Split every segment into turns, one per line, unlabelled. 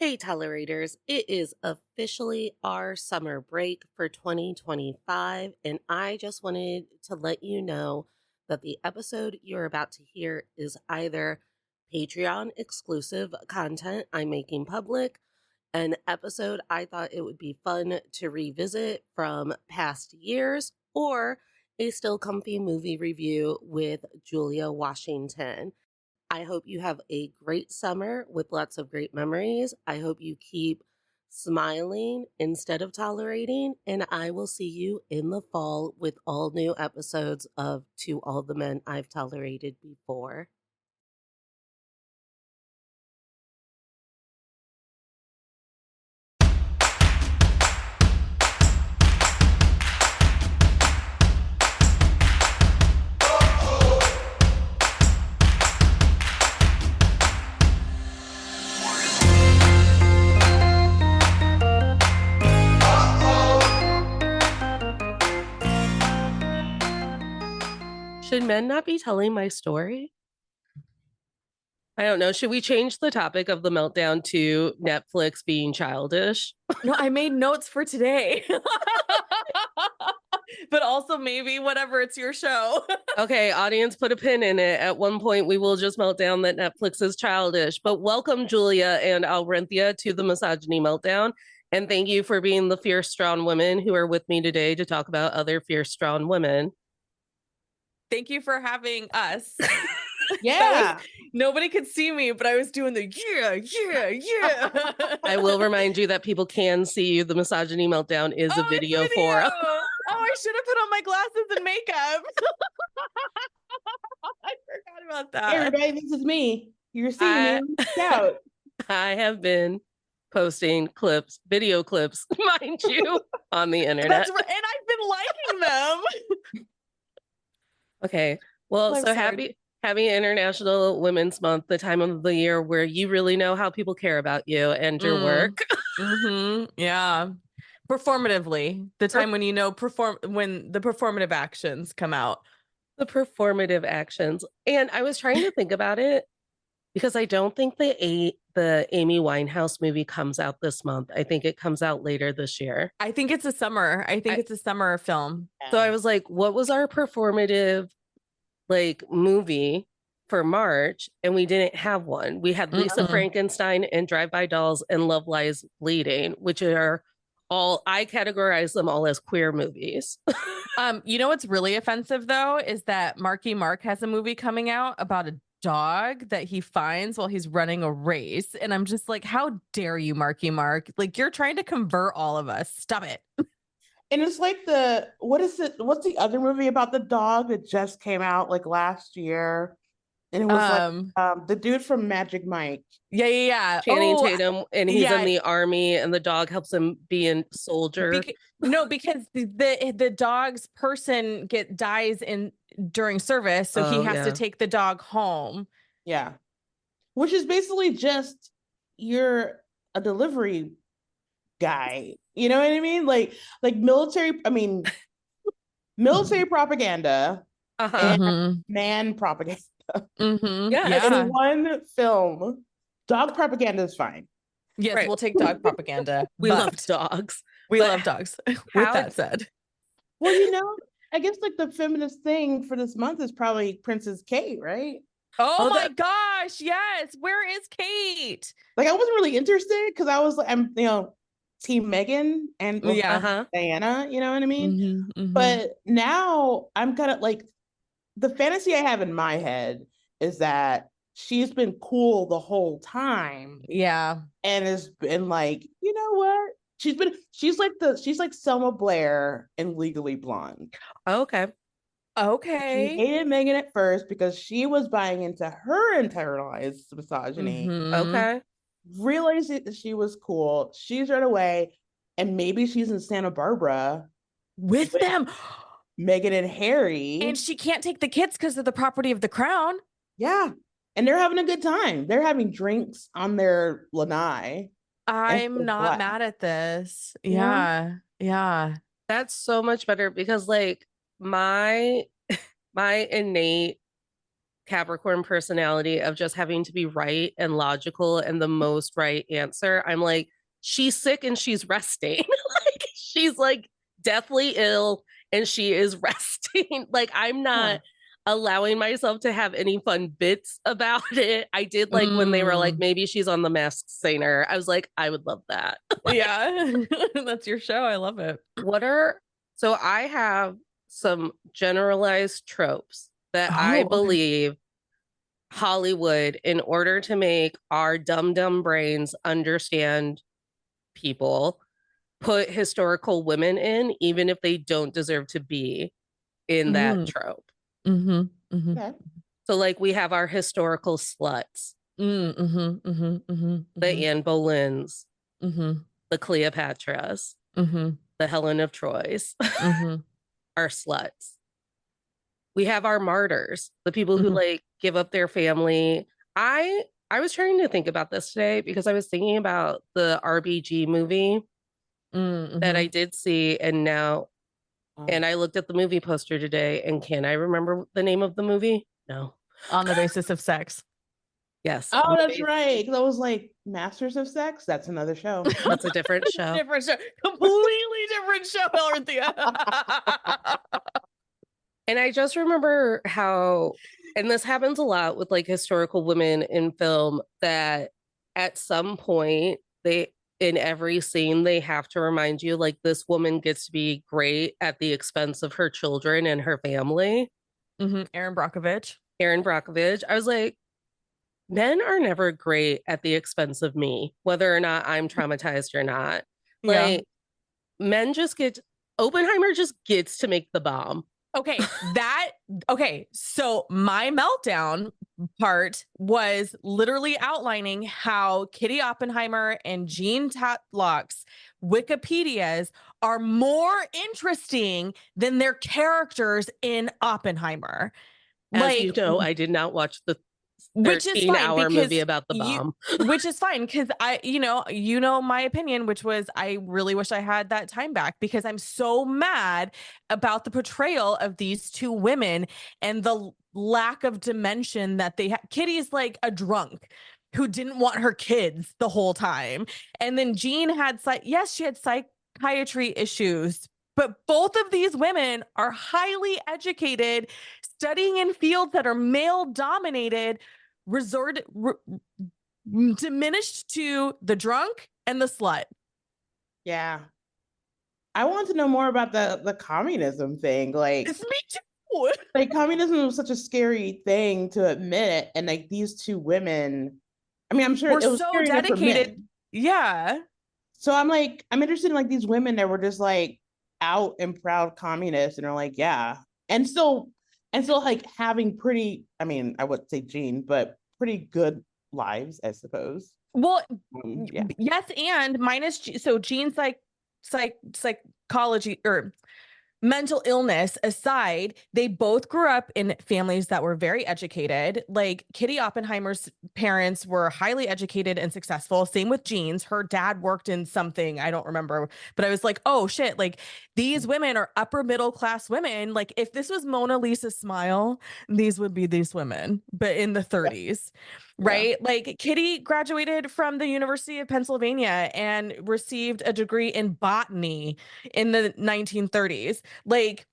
Hey, tolerators, it is officially our summer break for 2025, and I just wanted to let you know that the episode you're about to hear is either Patreon exclusive content I'm making public, an episode I thought it would be fun to revisit from past years, or a still comfy movie review with Julia Washington. I hope you have a great summer with lots of great memories. I hope you keep smiling instead of tolerating. And I will see you in the fall with all new episodes of To All the Men I've Tolerated Before. Should men not be telling my story? I don't know. Should we change the topic of the meltdown to Netflix being childish?
No, I made notes for today. But also maybe whatever, it's your show.
Okay, audience, put a pin in it. At one point, we will just melt down that Netflix is childish. But welcome, Julia and Alrenthia, to the Misogyny Meltdown. And thank you for being the fierce, strong women who are with me today to talk about other fierce, strong women.
Thank you for having us.
Yeah.
Nobody could see me, but I was doing the yeah.
I will remind you that people can see you. The Misogyny Meltdown is a video for us.
Oh, I should have put on my glasses and makeup. I forgot about that.
Hey, everybody, this is me. You're seeing me. Out.
I have been posting clips, video clips, mind you, on the internet.
That's right. And I've been liking them.
Okay. Well, so happy International Women's Month, the time of the year where you really know how people care about you and your work.
Yeah. Performatively, the time when you know when the performative actions come out.
The performative actions. And I was trying to think about it because I don't think the Amy Winehouse movie comes out this month. I think it comes out later this year.
I think it's a summer. It's a summer film.
So I was like, what was our performative movie for March? And we didn't have one. We had Lisa Frankenstein and Drive-By Dolls and Love Lies Bleeding, which are all, I categorize them all as queer movies.
You know what's really offensive though is that Marky Mark has a movie coming out about a dog that he finds while he's running a race, and I'm just like, how dare you, Marky Mark? Like, you're trying to convert all of us. Stop it.
And it's like what's the other movie about the dog that just came out like last year? And it was the dude from Magic Mike.
Yeah.
Channing Tatum, and he's in the army, and the dog helps him be a soldier.
Because the dog's person dies during service, so he has to take the dog home.
Yeah, which is basically just you're a delivery guy. You know what I mean? Like military. I mean, military propaganda and man propaganda. In one film, dog propaganda is fine.
Yes, we'll take dog propaganda.
We love dogs.
We love dogs. With that said,
well, I guess like the feminist thing for this month is probably Princess Kate, right?
Oh my gosh, yes. Where is Kate?
Like, I wasn't really interested because I was like, I'm Team Meghan and Diana, you know what I mean? But now I'm kind of like, the fantasy I have in my head is that she's been cool the whole time.
Yeah.
And has been like, you know what? She's like Selma Blair in Legally Blonde.
Okay.
She hated Meghan at first because she was buying into her internalized misogyny.
Okay.
Realized that she was cool. She's run away, and maybe she's in Santa Barbara
with them.
Meghan and Harry.
And she can't take the kids because of the property of the crown.
Yeah. And they're having a good time. They're having drinks on their lanai.
I'm not mad at this. Yeah.
That's so much better because like my innate Capricorn personality of just having to be right and logical and the most right answer. I'm like, she's sick and she's resting. Like she's like deathly ill and she is resting. Like I'm not allowing myself to have any fun bits about it. I did like when they were like, maybe she's on The Masked Singer. I was like, I would love that.
Yeah. That's your show. I love it.
So I have some generalized tropes that I believe Hollywood, in order to make our dumb brains understand people, put historical women in, even if they don't deserve to be in that trope.
Okay.
So, like, we have our historical sluts, the Anne Boleyns, the Cleopatras, the Helen of Troy's, our sluts. We have our martyrs, the people who like give up their family. I was trying to think about this today because I was thinking about the RBG movie that I did see, and I looked at the movie poster today, and can I remember the name of the movie? No.
On the Basis of Sex.
Yes.
Oh, that's right. Because I was like, Masters of Sex? That's another show.
That's a different show.
Different show. Completely different show, Althea.
And I just remember how, and this happens a lot with like historical women in film, that at some point in every scene, they have to remind you like this woman gets to be great at the expense of her children and her family.
Erin Brockovich.
I was like, men are never great at the expense of me, whether or not I'm traumatized or not. Like, men Oppenheimer just gets to make the bomb.
Okay, so my meltdown part was literally outlining how Kitty Oppenheimer and Jean Tatlock's Wikipedias are more interesting than their characters in Oppenheimer.
As you know, I did not watch the 13-hour movie about the bomb.
Which is fine because you know my opinion, which was I really wish I had that time back because I'm so mad about the portrayal of these two women and the lack of dimension that they had. Kitty's like a drunk who didn't want her kids the whole time. And then Jean had, she had psychiatry issues, but both of these women are highly educated, studying in fields that are male dominated, diminished to the drunk and the slut.
Yeah. I want to know more about the communism thing. Like,
it's me too.
Like, communism was such a scary thing to admit, and like these two women, I mean, I'm sure
it was so dedicated. Yeah.
So I'm interested in like these women that were just like out and proud communists and are like, yeah, and still like having pretty, I mean, I would say Jean, but pretty good lives, I suppose.
Well, yes, and minus Jean's psychology or mental illness aside, they both grew up in families that were very educated. Like Kitty Oppenheimer's parents were highly educated and successful. Same with Jean's. Her dad worked in something, I don't remember, but I was like, oh shit, like these women are upper middle class women. Like if this was Mona Lisa Smile, these would be these women, but in the 30s. Right? Yeah. Like Kitty graduated from the University of Pennsylvania and received a degree in botany in the 1930s. Like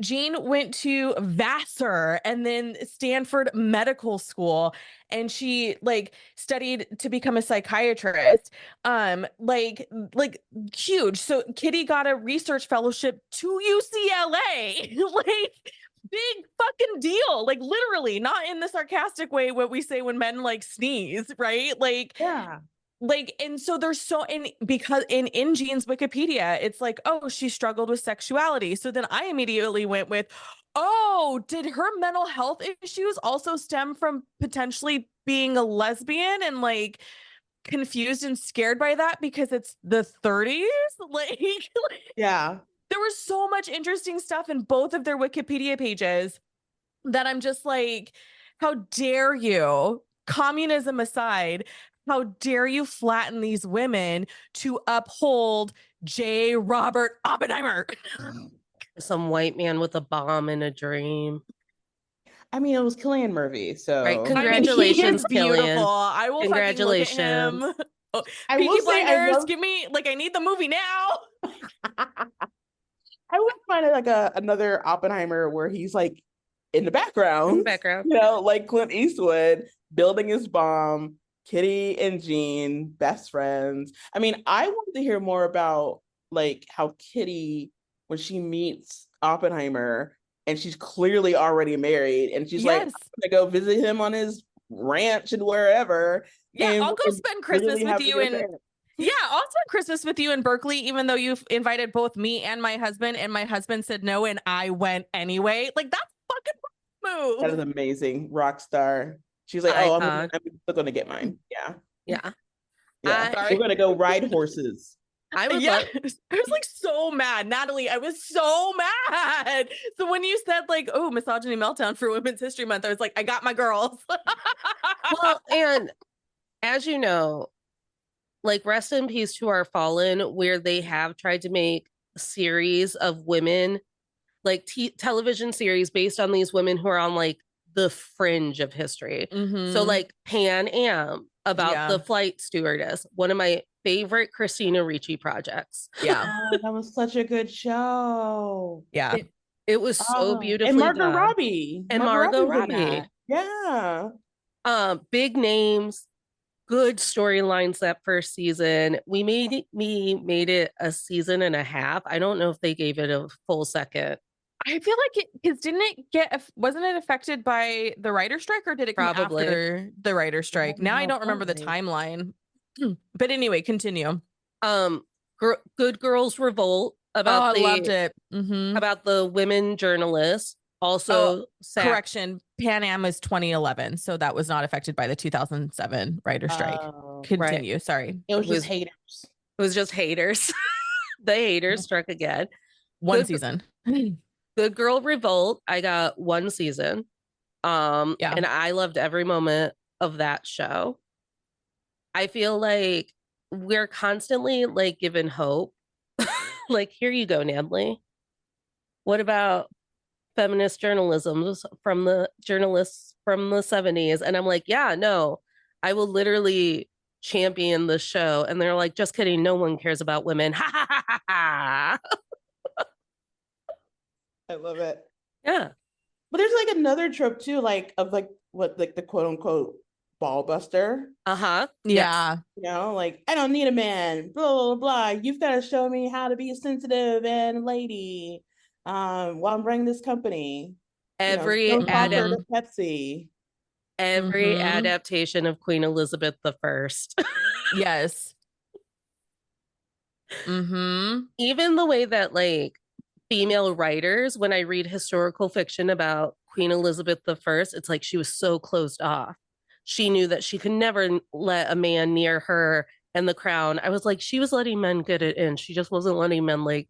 Jean went to Vassar and then Stanford Medical School, and she like studied to become a psychiatrist. Like huge. So Kitty got a research fellowship to UCLA. Like big fucking deal, like literally, not in the sarcastic way what we say when men like sneeze, right? Like,
yeah,
like, and so there's so because in Jean's Wikipedia, it's like, oh, she struggled with sexuality. So then I immediately went with, oh, did her mental health issues also stem from potentially being a lesbian and like confused and scared by that because it's the 30s? Like,
yeah.
There was so much interesting stuff in both of their Wikipedia pages that I'm just like, how dare you, communism aside, how dare you flatten these women to uphold J. Robert Oppenheimer?
Some white man with a bomb in a dream.
I mean, it was Cillian Murphy, so
Right.
I mean, he
Congratulations,
is beautiful.
Killian.
I will fucking look at him.
Congratulations.
Oh,
I
Peaky
will say I
Blinders,
love.
give me like I need the movie now.
I would find it like another Oppenheimer where he's like in the
In the
background,
background.
like Clint Eastwood building his bomb, Kitty and Jean, best friends. I mean, I wanted to hear more about like how Kitty, when she meets Oppenheimer, and she's clearly already married, and she's like, I'm
Yes.
gonna go visit him on his ranch and wherever.
Yeah,
And
I'll go
we're
spend Christmas
really
with
having
you
an
in
affair.
yeah, I'll spend Christmas with you in Berkeley, even though you've invited both me and my husband said no, and I went anyway. Like that's a fucking
That is
move.
amazing. Rock star. She's like, oh,
Icon.
I'm still gonna get mine. Yeah.
Yeah.
Yeah.
Sorry.
We're gonna go ride horses.
I would
Yeah,
love
I was like so mad, Natalie. I was so mad. So when you said like, "Oh, misogyny meltdown for Women's History Month," I was like, "I got my girls."
well, and as you know, like rest in peace to our fallen, where they have tried to make a series of women, like television series based on these women who are on like the fringe of history. So
Mhm.
like Pan Am about
Yeah.
the flight stewardess, one of my favorite Christina Ricci projects.
Yeah.
Oh, that was such a good show.
Yeah.
It was so
Oh,
beautifully
and Margot
done.
Robbie.
And
Margot
Margot
Robbie's in
Robbie.
that. Yeah.
Big names, good storylines that first season. We made it a season and a half. I don't know if they gave it a full second.
I feel like it because didn't it wasn't it affected by the writer strike or did it come
Probably.
after the writer strike? Now I
no,
don't remember the
probably.
timeline. But anyway, continue.
Good Girls Revolt
Oh,
about
I loved it. Mhm.
about the women journalists. Also,
Correction, Pan Am was 2011, so that was not affected by the 2007 writer strike.
Oh,
Continue. Sorry.
it was
It was-
just haters.
It was just haters. The haters struck again.
One
Good-
season.
Good Girl Revolt. I got one season.
Yeah.
And I loved every moment of that show. I feel like we're constantly like given hope. Like, here you go, Natalie. What about feminist journalism from the journalists from the 70s? And I'm like, yeah, no, I will literally champion the show. And they're like, just kidding, no one cares about women. Ha ha ha ha ha.
I love it.
Yeah.
But there's like another trope too, like of like what like the quote unquote ball buster.
Uh-huh.
Yeah.
You know, like I don't need a man, blah blah blah. You've got to show me how to be sensitive and lady. While I'm running this company.
Every
you know,
Adam-
to Pepsi.
every
Mhm.
adaptation of Queen Elizabeth I.
Yes. Mm-hmm.
Even the way that like female writers, when I read historical fiction about Queen Elizabeth I, it's like she was so closed off. She knew that she could never let a man near her and the crown. I was like, she was letting men get it in. She just wasn't letting men like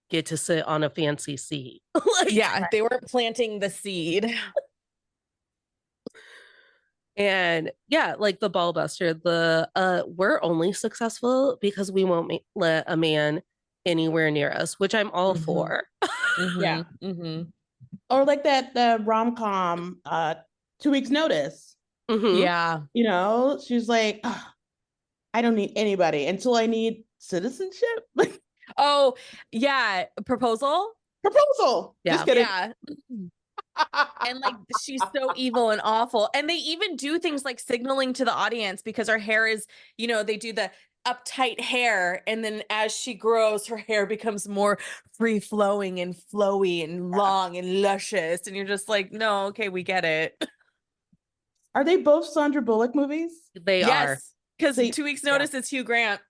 get to sit on a fancy seat. Like,
Yeah, they weren't planting the seed.
and yeah, like the ball buster, we're only successful because we won't let a man anywhere near us, which I'm all
Mhm.
for.
Yeah.
Mm-hmm.
Or like that rom-com 2 weeks notice.
Mhm.
Yeah.
You know, she's like, "Ugh, I don't need anybody until I need citizenship.
Oh, yeah. Proposal.
Proposal.
Yeah.
Just kidding.
Yeah. And like she's so evil and awful. And they even do things like signaling to the audience because her hair is, you know, they do the uptight hair. And then as she grows, her hair becomes more free flowing and flowy and long and luscious. And you're just like, no, okay, we get it.
Are they both Sandra Bullock movies?
They are.
Yes. Because
See,
2 weeks
yeah.
notice is Hugh Grant.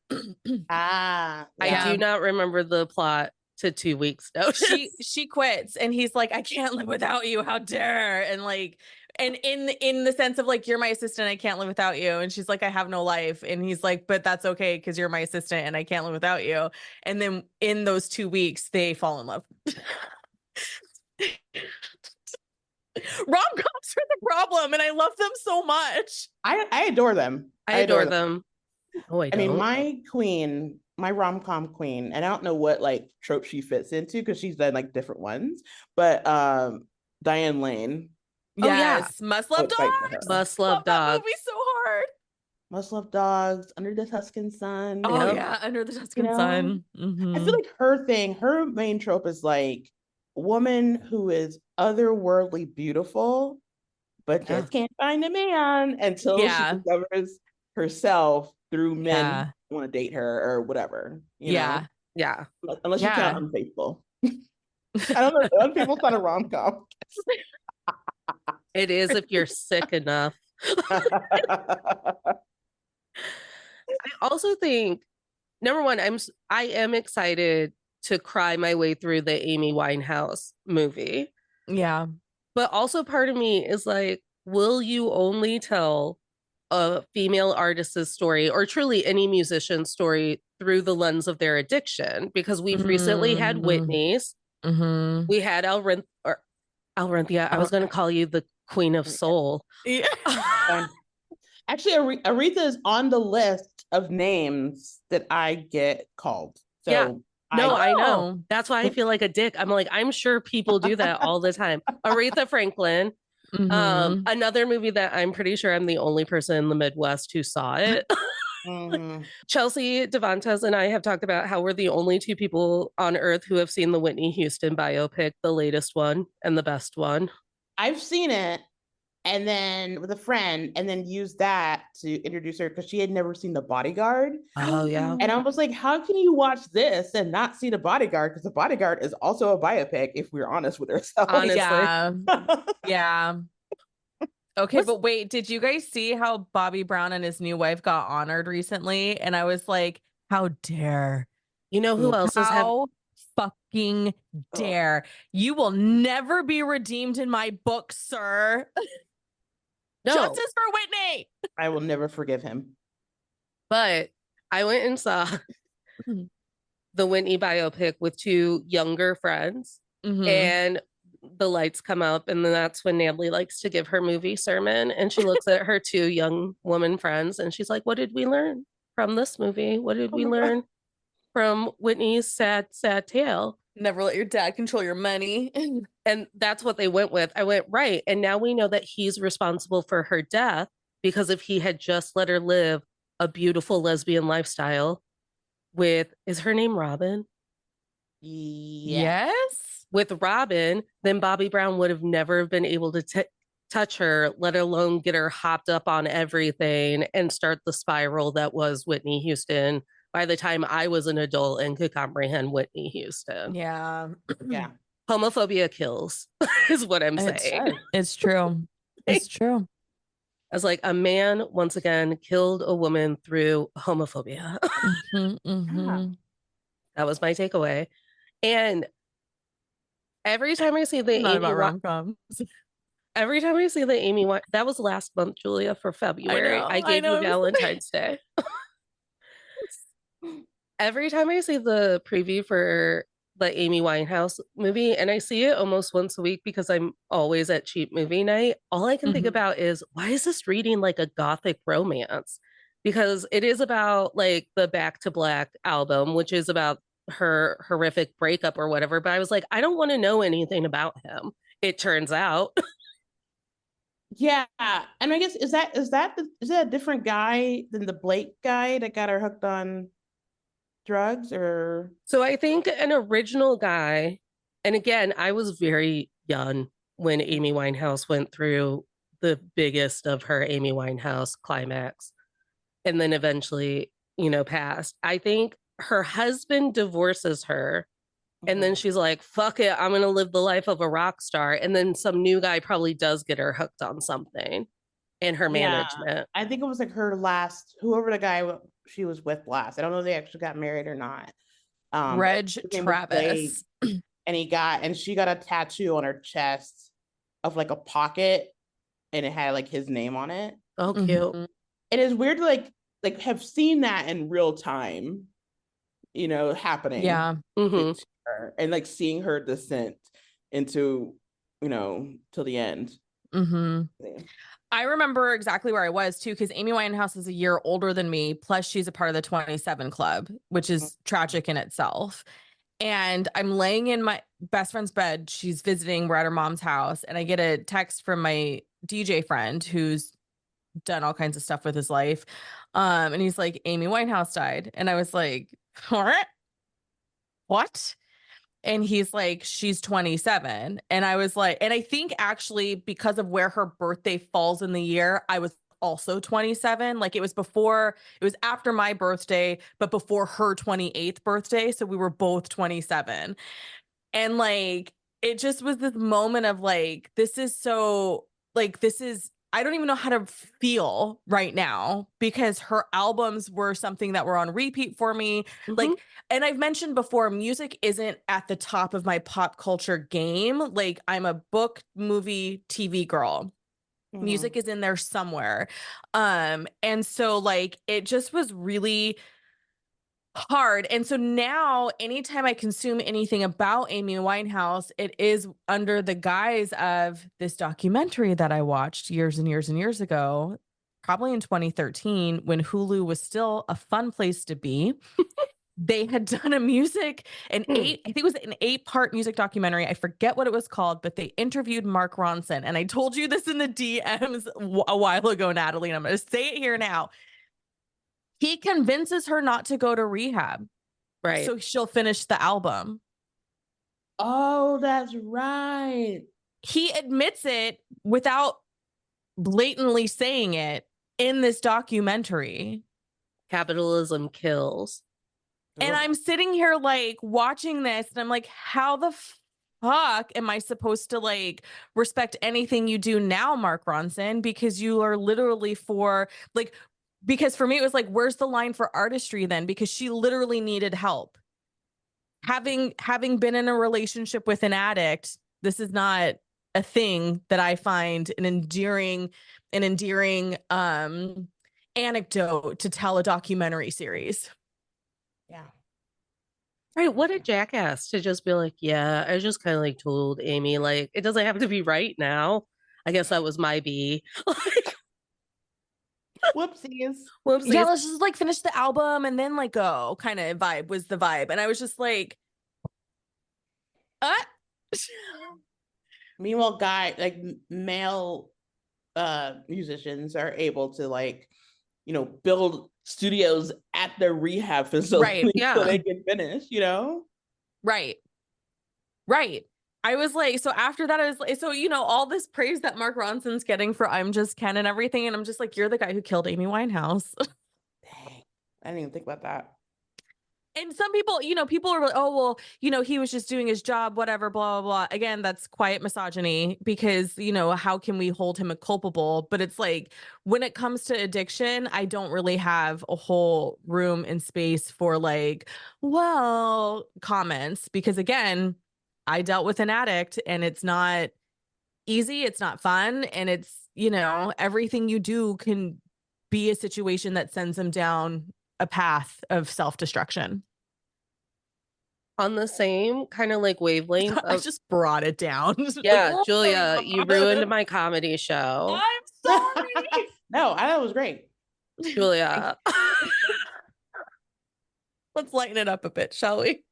Ah,
I
Yeah.
do not remember the plot to 2 weeks notice.
she quits and he's like, I can't live without you. How dare? And like, and in the sense of like, you're my assistant, I can't live without you. And she's like, I have no life. And he's like, but that's okay because you're my assistant and I can't live without you. And then in those 2 weeks, they fall in love. Rom-coms are the problem, and I love them so much.
I adore them.
I adore them. Oh,
I mean, my queen, my rom-com queen, and I don't know what like trope she fits into because she's done like different ones, but Diane Lane.
Oh, yeah.
Yes, Must
I
Love
would fight for
Dogs.
her.
Must Love
that
Dogs.
movie so hard.
Must Love Dogs, Under the Tuscan Sun.
Oh
Yep.
yeah, Under the Tuscan
know,
Sun.
I
Mhm.
feel like her main trope is like a woman who is otherworldly beautiful, but
Yeah.
just can't find a man until she
Yeah.
discovers herself through men
Yeah.
who want to date her or whatever. You
Yeah.
Yeah.
know, unless you
Yeah.
count Unfaithful. I don't know. Unfaithful's not a rom-com.
It is if you're sick enough. I also think, number one, I am excited to cry my way through the Amy Winehouse movie.
Yeah.
But also part of me is like, will you only tell a female artist's story or truly any musician's story through the lens of their addiction? Because we've recently had Whitney's.
Mm-hmm.
We had Alrinthia. I was going to call you the Queen of Soul.
Yeah.
Actually, Aretha is on the list of names that I get called. So
Yeah. No, I know.
Oh.
That's why I feel like a dick. I'm like, I'm sure people do that all the time. Aretha Franklin.
Mhm.
Another movie that I'm pretty sure I'm the only person in the Midwest who saw it.
Mhm.
Chelsea Devontas and I have talked about how we're the only two people on earth who have seen the Whitney Houston biopic, the latest one and the best one.
I've seen it, and then with a friend, and then used that to introduce her because she had never seen The Bodyguard.
Oh, yeah.
And I was like, how can you watch this and not see The Bodyguard? Because The Bodyguard is also a biopic, if we're honest with ourselves.
Honestly.
Yeah. Yeah. Okay,
What's-
but wait, did you guys see how Bobby Brown and his new wife got honored recently? And I was like, how dare?
You know who else is having?
How fucking dare? You will never be redeemed in my book, sir.
No,
Justice for Whitney.
I will never forgive him.
but I went and saw the Whitney biopic with two younger friends,
Mhm.
and the lights come up, and then that's when Natalie likes to give her movie sermon, and she looks at her two young woman friends, and she's like, "What did we learn from this movie? What did we learn from Whitney's sad, sad tale?"
Never let your dad control your money.
And that's what they went with. I went, right. And now we know that he's responsible for her death, because if he had just let her live a beautiful lesbian lifestyle with, is her name Robin?
Yeah.
Yes.
With Robin, then Bobby Brown would have never been able to touch her, let alone get her hopped up on everything and start the spiral that was Whitney Houston by the time I was an adult and could comprehend Whitney Houston.
Yeah.
Yeah.
Homophobia kills, is what I'm saying.
It's true. It's true.
As like a man, once again, killed a woman through homophobia.
Mhm, mhm.
That was my takeaway. And every time I see the
Not
Amy
about rom-coms.
every time I see the Amy that was last month, Julia, for February. I gave you Valentine's Day. Every time I see the preview for the Amy Winehouse movie, and I see it almost once a week because I'm always at cheap movie night, all I can think
Mhm.
about is, why is this reading like a gothic romance? Because it is about like the Back to Black album, which is about her horrific breakup or whatever. But I was like, I don't want to know anything about him, it turns out.
Yeah. And I guess is that a different guy than the Blake guy that got her hooked on drugs? Or
So I think an original guy, and again, I was very young when Amy Winehouse went through the biggest of her Amy Winehouse climax, and then eventually, passed. I think her husband divorces her, and then she's like, fuck it, I'm going to live the life of a rock star. And then some new guy probably does get her hooked on something in her management.
I think it was like her last, whoever the guy she was with last. I don't know if they actually got married or not.
Reg
his name was Blake,
Travis.
and she got a tattoo on her chest of like a pocket, and it had like his name on it.
Oh, cute.
Mhm.
It is weird to like have seen that in real time, happening.
Yeah.
Mhm.
to her, and like seeing her descent into, till the end.
Mhm. I remember exactly where I was too, because Amy Winehouse is a year older than me. Plus, she's a part of the 27 Club, which is tragic in itself. And I'm laying in my best friend's bed. She's visiting. We're at her mom's house. And I get a text from my DJ friend who's done all kinds of stuff with his life. And he's like, Amy Winehouse died. And I was like, what? And he's like, she's 27. And I was like, and I think actually because of where her birthday falls in the year, I was also 27. Like it was after my birthday, but before her 28th birthday. So we were both 27. And like, it just was this moment of like, I don't even know how to feel right now because her albums were something that were on repeat for me. Like, and I've mentioned before, music isn't at the top of my pop culture game. Like, I'm a book, movie, TV girl. Music is in there somewhere. And so like, it just was really hard. And so now anytime I consume anything about Amy Winehouse, it is under the guise of this documentary that I watched years and years and years ago, probably in 2013 when Hulu was still a fun place to be. They had done I think it was an 8-part music documentary. I forget what it was called, but they interviewed Mark Ronson. And I told you this in the DMs a while ago, Natalie, and I'm going to say it here now. He convinces her not to go to rehab.
Right.
So she'll finish the album.
Oh, that's right.
He admits it without blatantly saying it in this documentary.
Capitalism kills.
And I'm sitting here like watching this and I'm like, how the fuck am I supposed to like respect anything you do now, Mark Ronson? Because you are literally because for me, it was like, where's the line for artistry then? Because she literally needed help. Having been in a relationship with an addict, this is not a thing that I find an endearing anecdote to tell a documentary series.
Yeah.
Right. What a jackass to just be like, yeah, I just kind of like told Amy, like, it doesn't have to be right now. I guess that was my B. Like,
Whoopsies.
Yeah, let's just like finish the album and then like go kind of vibe was the vibe. And I was just like,
Meanwhile, male musicians are able to like, build studios at their rehab facility so they can finish,
Right. I was like, so after that, I was like, so, all this praise that Mark Ronson's getting for I'm Just Ken and everything. And I'm just like, you're the guy who killed Amy Winehouse.
Dang. I didn't even think about that.
And some people, people are like, oh, well, he was just doing his job, whatever, blah, blah, blah. Again, that's quiet misogyny because, how can we hold him culpable? But it's like, when it comes to addiction, I don't really have a whole room and space for like, well, comments because again, I dealt with an addict and it's not easy. It's not fun. And it's, everything you do can be a situation that sends them down a path of self-destruction.
On the same kind of like wavelength.
I just brought it down.
Yeah, like, Julia, you ruined my comedy show.
I'm sorry.
No, I thought it was great.
Julia.
Let's lighten it up a bit, shall we?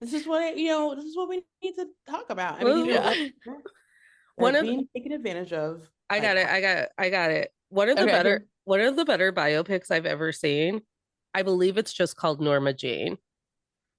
This is what we need to talk about. I mean, being taken advantage of.
I got it. One of the better biopics I've ever seen. I believe it's just called Norma Jean.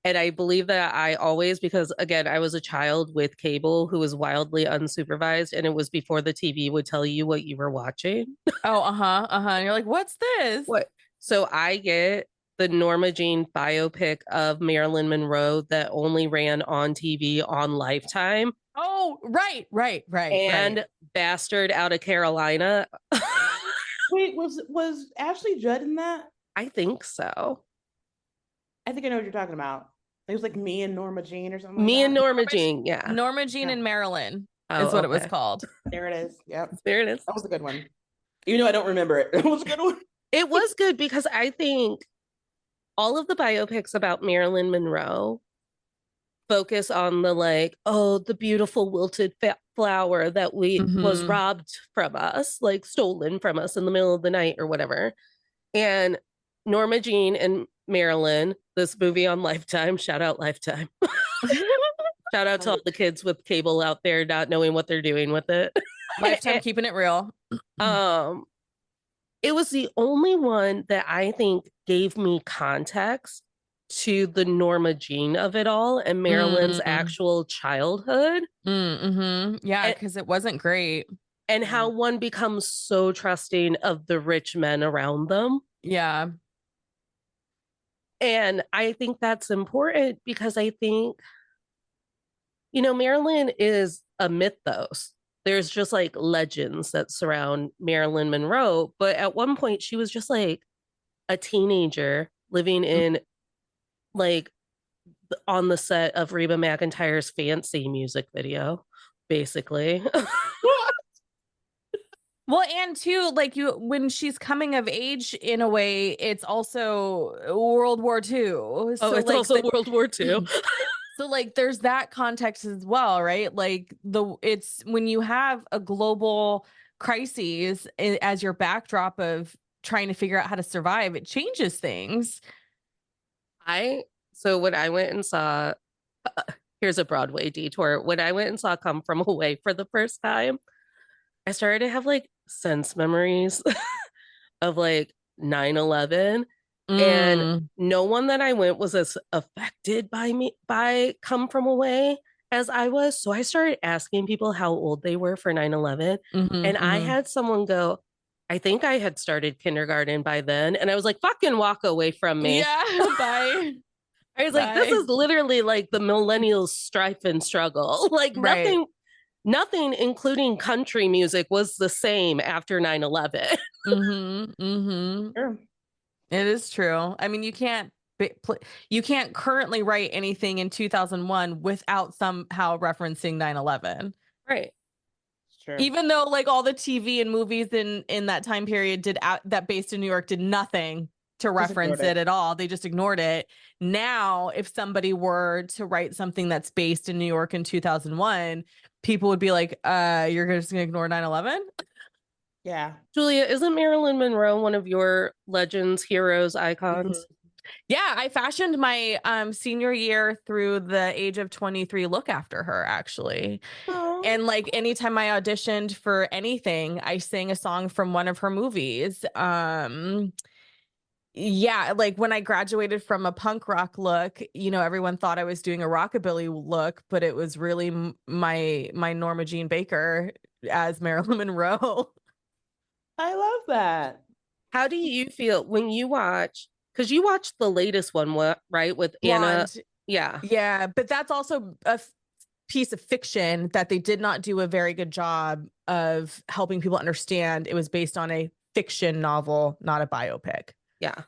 And I believe that I always, because again, I was a child with cable who was wildly unsupervised, and it was before the TV would tell you what you were watching.
And you're like, what's this?
What? So I get the Norma Jean biopic of Marilyn Monroe that only ran on TV on Lifetime.
Oh, right.
And Bastard Out of Carolina.
Wait, was Ashley Judd in that?
I think so.
I think I know what you're talking about. It was like Me and Norma Jean or something.
Norma Jean, yeah. Norma Jean and Marilyn is what it was called.
There it is. Yep.
There it is.
That was a good one. Even though I don't remember it. It was a good one.
It was good because I think all of the biopics about Marilyn Monroe focus on the like, oh, the beautiful wilted flower that was robbed from us, like stolen from us in the middle of the night or whatever. And Norma Jean and Marilyn this movie on Lifetime. Shout out Lifetime. Shout out to all the kids with cable out there not knowing what they're doing with it.
Lifetime keeping it real.
It was the only one that I think gave me context to the Norma Jean of it all and Marilyn's actual childhood.
Yeah, because it wasn't great.
And how one becomes so trusting of the rich men around them.
Yeah.
And I think that's important because I think, you know, Marilyn is a mythos. There's just like legends that surround Marilyn Monroe. But at one point, she was just like a teenager living in like on the set of Reba McEntire's Fancy music video, basically.
Well, and too, like when she's coming of age in a way, it's also World War II.
Oh, so it's like also World War II.
So like there's that context as well, right? Like it's when you have a global crises as your backdrop of trying to figure out how to survive, it changes things.
So when I went and saw, here's a Broadway detour. When I went and saw Come From Away for the first time, I started to have like sense memories of like 9/11. And no one that I went was as affected by Come From Away as I was. So I started asking people how old they were for 9/11. And I had someone go, I think I had started kindergarten by then. And I was like, fucking walk away from me.
Yeah, bye.
I was like, this is literally like the millennials' strife and struggle. Like nothing, including country music, was the same after 9/11.
Sure.
It is true. I mean, you can't currently write anything in 2001 without somehow referencing 9/11.
Right.
Sure.
Even though like all the TV and movies in that time period that based in New York did nothing to reference it at all. They just ignored it. Now, if somebody were to write something that's based in New York in 2001, people would be like, you're just going to ignore 9/11?
Yeah.
Julia, isn't Marilyn Monroe one of your legends, heroes, icons?
Yeah, I fashioned my senior year through the age of 23 look after her, actually.
Aww.
And like anytime I auditioned for anything, I sang a song from one of her movies. Yeah, like when I graduated from a punk rock look, you know, everyone thought I was doing a rockabilly look, but it was really my Norma Jean Baker as Marilyn Monroe.
I love that.
How do you feel when you watch, because you watched the latest one, right? With
Blonde.
Anna. Yeah.
Yeah, but that's also a piece of fiction that they did not do a very good job of helping people understand. It was based on a fiction novel, not a biopic.
Yeah.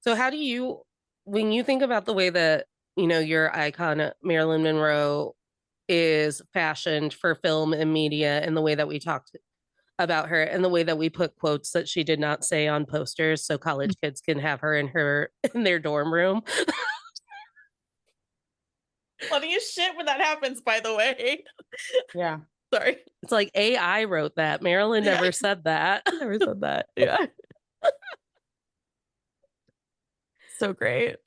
So how do you, when you think about the way that, you know, your icon, Marilyn Monroe, is fashioned for film and media and the way that we talked about her and the way that we put quotes that she did not say on posters so college kids can have her in their dorm room.
Funny as shit when that happens, by the way.
Yeah.
Sorry.
It's like AI wrote that. Marilyn never said that.
Never said that. Yeah. So great.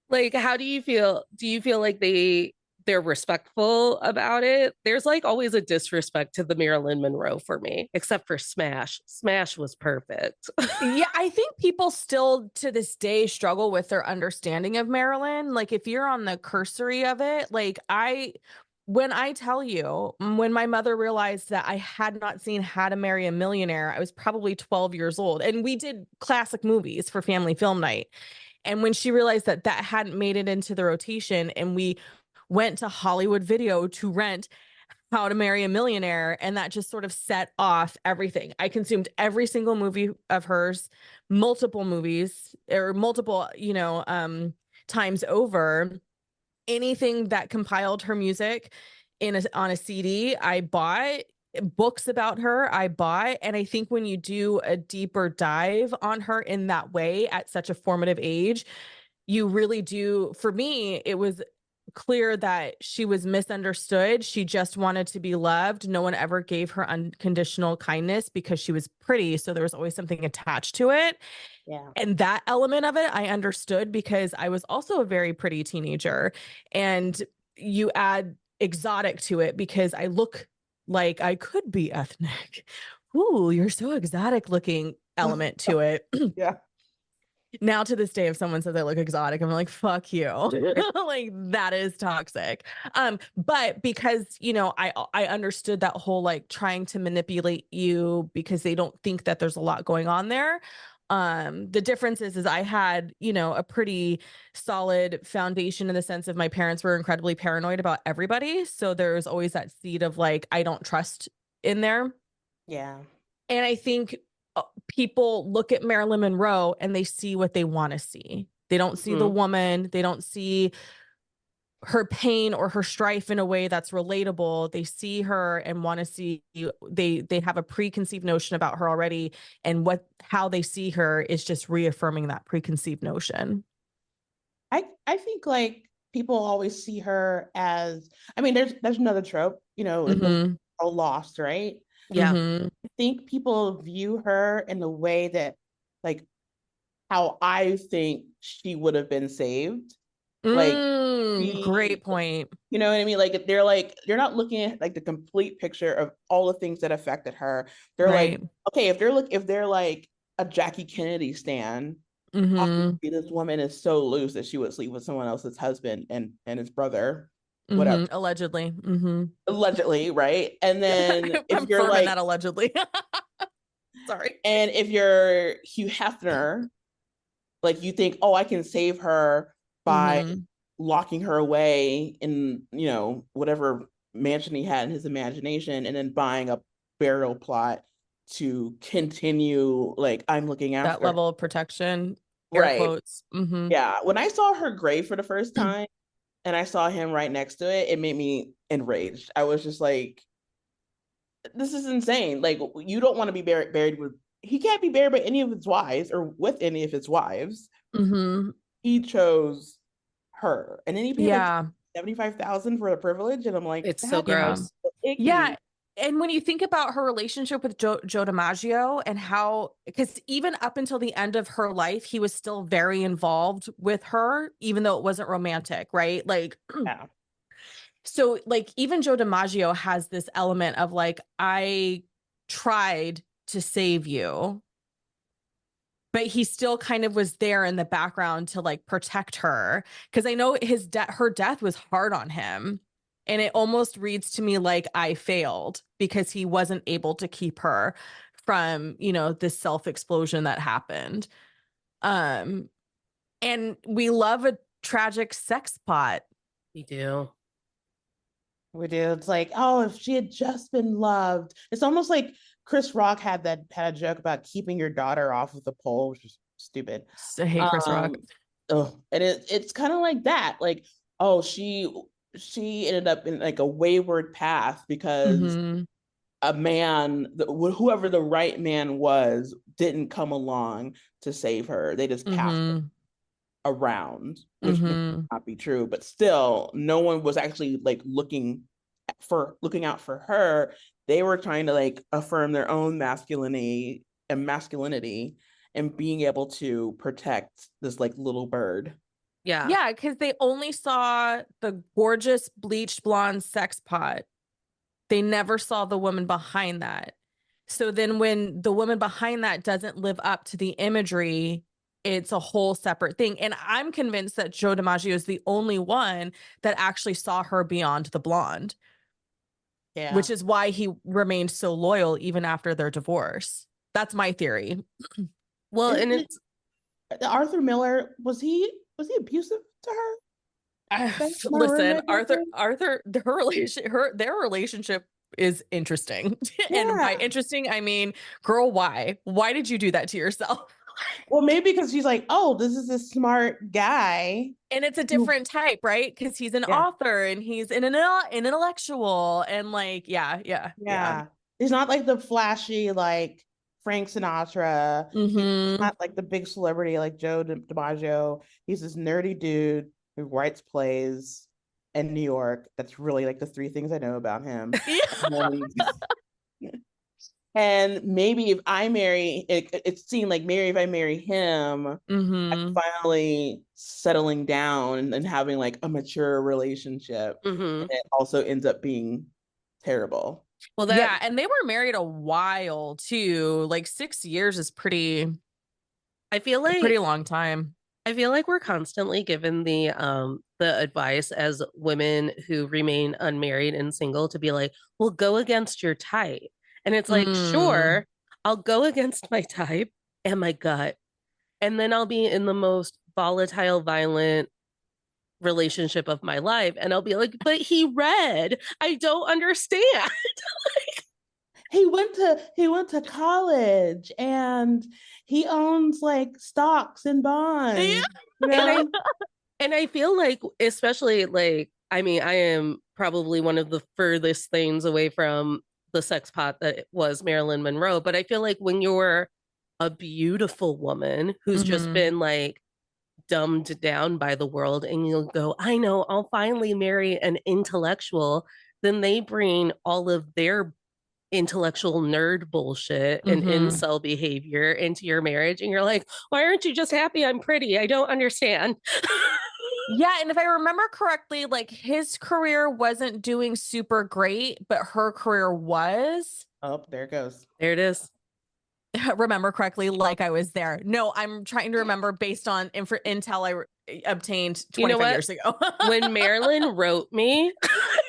Like, how do you feel? Do you feel like they're respectful about it? There's like always a disrespect to the Marilyn Monroe for me, except for Smash. Smash was perfect.
Yeah, I think people still to this day struggle with their understanding of Marilyn. Like if you're on the cursory of it, like when I tell you, when my mother realized that I had not seen How to Marry a Millionaire, I was probably 12 years old. And we did classic movies for family film night. And when she realized that that hadn't made it into the rotation and we went to Hollywood Video to rent How to Marry a Millionaire, and that just sort of set off everything. I consumed every single movie of hers, multiple movies or multiple, times over. Anything that compiled her music on a CD, I bought. Books about her, I bought. And I think when you do a deeper dive on her in that way at such a formative age, you really do. For me, it was clear that she was misunderstood. She just wanted to be loved. No one ever gave her unconditional kindness because she was pretty. So there was always something attached to it.
Yeah.
And that element of it, I understood because I was also a very pretty teenager. And you add exotic to it because I look like I could be ethnic. Ooh, you're so exotic looking element to it.
Yeah.
Now to this day, if someone says I look exotic, I'm like, fuck you. Like that is toxic. But because, you know, I understood that whole like trying to manipulate you because they don't think that there's a lot going on there. The difference is I had, you know, a pretty solid foundation in the sense of my parents were incredibly paranoid about everybody. So there's always that seed of like, I don't trust in there.
Yeah.
And I think people look at Marilyn Monroe and they see what they want to see. They don't see the woman. They don't see her pain or her strife in a way that's relatable. They see her and want to see they have a preconceived notion about her already, and how they see her is just reaffirming that preconceived notion.
I think like people always see her as, I mean, there's another trope, you know, the lost, right?
Yeah.
I think people view her in the way that like how I think she would have been saved.
Great point.
You know what I mean? Like they're not looking at like the complete picture of all the things that affected her. They're
Right.
like, okay, if they're like a Jackie Kennedy stan, obviously this woman is so loose that she would sleep with someone else's husband and his brother. Whatever.
Allegedly.
Allegedly, right? And then if
I'm
you're
firm in
like
that allegedly. Sorry.
and if you're Hugh Hefner, like you think, oh, I can save her by locking her away in, you know, whatever mansion he had in his imagination, and then buying a burial plot to continue, like, I'm looking after
that level of protection, air
right
quotes.
Yeah, when I saw her grave for the first time and I saw him right next to it, it made me enraged. I was just like, this is insane. Like, you don't want to be buried with, he can't be buried by any of his wives or with any of his wives. He chose her, and then he paid like 75,000 for the privilege, and I'm like,
it's so gross.
Yeah. And when you think about her relationship with Joe DiMaggio and how, because even up until the end of her life, he was still very involved with her, even though it wasn't romantic, right? Like,
yeah.
So like even Joe DiMaggio has this element of like, I tried to save you, but he still kind of was there in the background to like protect her. Cause I know her death was hard on him. And it almost reads to me like I failed because he wasn't able to keep her from, you know, this self-explosion that happened. And we love a tragic sex pot.
We do.
We do. It's like, oh, if she had just been loved. It's almost like Chris Rock had a joke about keeping your daughter off of the pole, which is stupid.
I hate Chris Rock.
Oh, and it's kind of like that. Like, oh, she ended up in like a wayward path because a man, whoever the right man was, didn't come along to save her. They just passed her around, which may not be true, but still, no one was actually like looking out for her. They were trying to like affirm their own masculinity and being able to protect this like little bird.
Yeah, because they only saw the gorgeous bleached blonde sex pot. They never saw the woman behind that. So then when the woman behind that doesn't live up to the imagery, it's a whole separate thing. And I'm convinced that Joe DiMaggio is the only one that actually saw her beyond the blonde. Yeah. Which is why he remained so loyal even after their divorce. That's my theory.
Well, and it's
Arthur Miller, was he abusive to her?
Listen, Arthur, their relationship is interesting. Yeah. And by interesting, I mean, girl, why? Why did you do that to yourself?
Well, maybe because she's like, oh, this is a smart guy.
And it's a different type, right? Because he's an author and he's an intellectual. And like, yeah.
He's not like the flashy, like Frank Sinatra. He's not like the big celebrity like Joe DiMaggio. He's this nerdy dude who writes plays and New York. That's really like the three things I know about him. And maybe if I marry, it seemed like maybe if I marry him, I'm finally settling down and having like a mature relationship. And it also ends up being terrible.
Well, yeah, and they were married a while too. Like 6 years is
I feel like
pretty long time.
I feel like we're constantly given the advice as women who remain unmarried and single to be like, well, go against your type. And it's like, sure, I'll go against my type and my gut. And then I'll be in the most volatile, violent relationship of my life. And I'll be like, but he read. I don't understand.
Like, he went to college and he owns like stocks and bonds.
Yeah. You know? And I feel like, especially like, I mean, I am probably one of the furthest things away from the sex pot that was Marilyn Monroe. But I feel like when you're a beautiful woman who's just been like dumbed down by the world and you'll go, I know, I'll finally marry an intellectual, then they bring all of their intellectual nerd bullshit and incel behavior into your marriage. And you're like, why aren't you just happy I'm pretty? I don't understand.
Yeah, and if I remember correctly, like his career wasn't doing super great, but her career was.
Oh, there it goes.
There it is.
Remember correctly, like I was there. No, I'm trying to remember based on intel I obtained 25 years ago.
When Marilyn wrote me,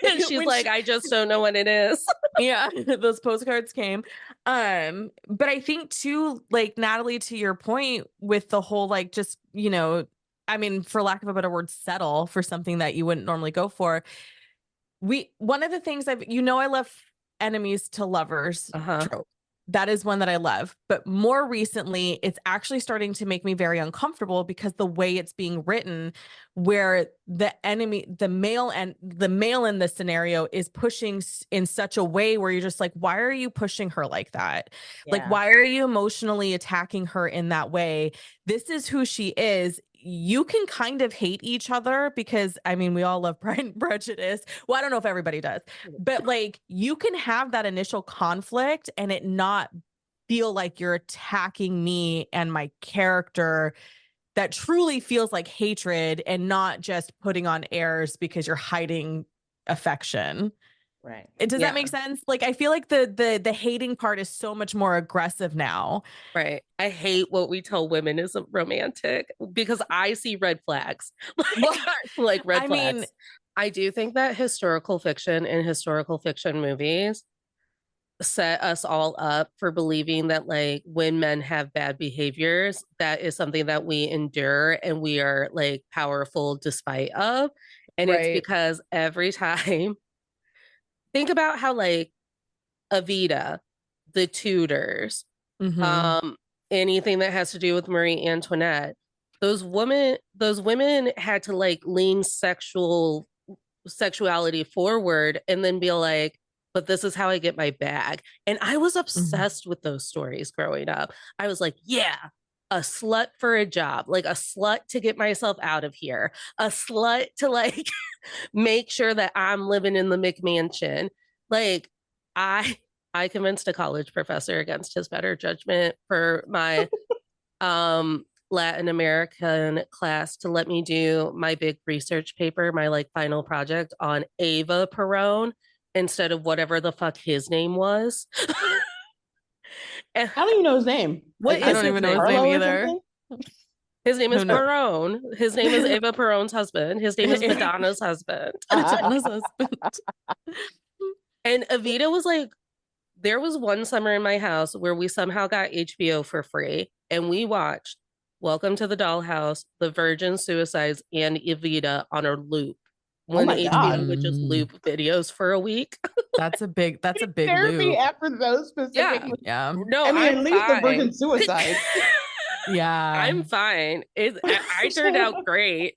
and she's like, I just don't know what it is.
Yeah, those postcards came. But I think too, like Natalie, to your point with the whole, like, just, you know, I mean, for lack of a better word, settle for something that you wouldn't normally go for. One of the things I love enemies to lovers trope. That is one that I love. But more recently, it's actually starting to make me very uncomfortable because the way it's being written, where the male in this scenario is pushing in such a way where you're just like, why are you pushing her like that? Yeah. Like, why are you emotionally attacking her in that way? This is who she is. You can kind of hate each other because, I mean, we all love Pride and Prejudice. Well, I don't know if everybody does, but like you can have that initial conflict and it not feel like you're attacking me and my character. That truly feels like hatred and not just putting on airs because you're hiding affection.
Right.
Does that make sense? Like, I feel like the hating part is so much more aggressive now.
Right. I hate what we tell women isn't romantic because I see red flags. Like red flags. Mean, I do think that historical fiction and historical fiction movies set us all up for believing that like when men have bad behaviors, that is something that we endure and we are like powerful despite of. And it's because every time, think about how like Evita, the Tudors, anything that has to do with Marie Antoinette, those women had to like lean sexuality forward and then be like, but this is how I get my bag. And I was obsessed with those stories growing up. I was like, yeah, a slut for a job, like a slut to get myself out of here, a slut to like make sure that I'm living in the McMansion. Like I convinced a college professor against his better judgment for my Latin American class to let me do my big research paper, my like final project on Eva Perón instead of whatever the fuck his name was.
I don't even know his name.
I don't even know his name either.
His name is Perón. His name is Eva Perón's husband. His name is Madonna's husband.
Madonna's husband.
And Evita was like, there was one summer in my house where we somehow got HBO for free and we watched Welcome to the Dollhouse, The Virgin Suicides, and Evita on a loop. When HBO would just loop videos for a week.
That's a big
therapy
loop.
After those specific
yeah.
No,
I mean, at least the Virgin Suicides.
Yeah.
I'm fine. I turned out great.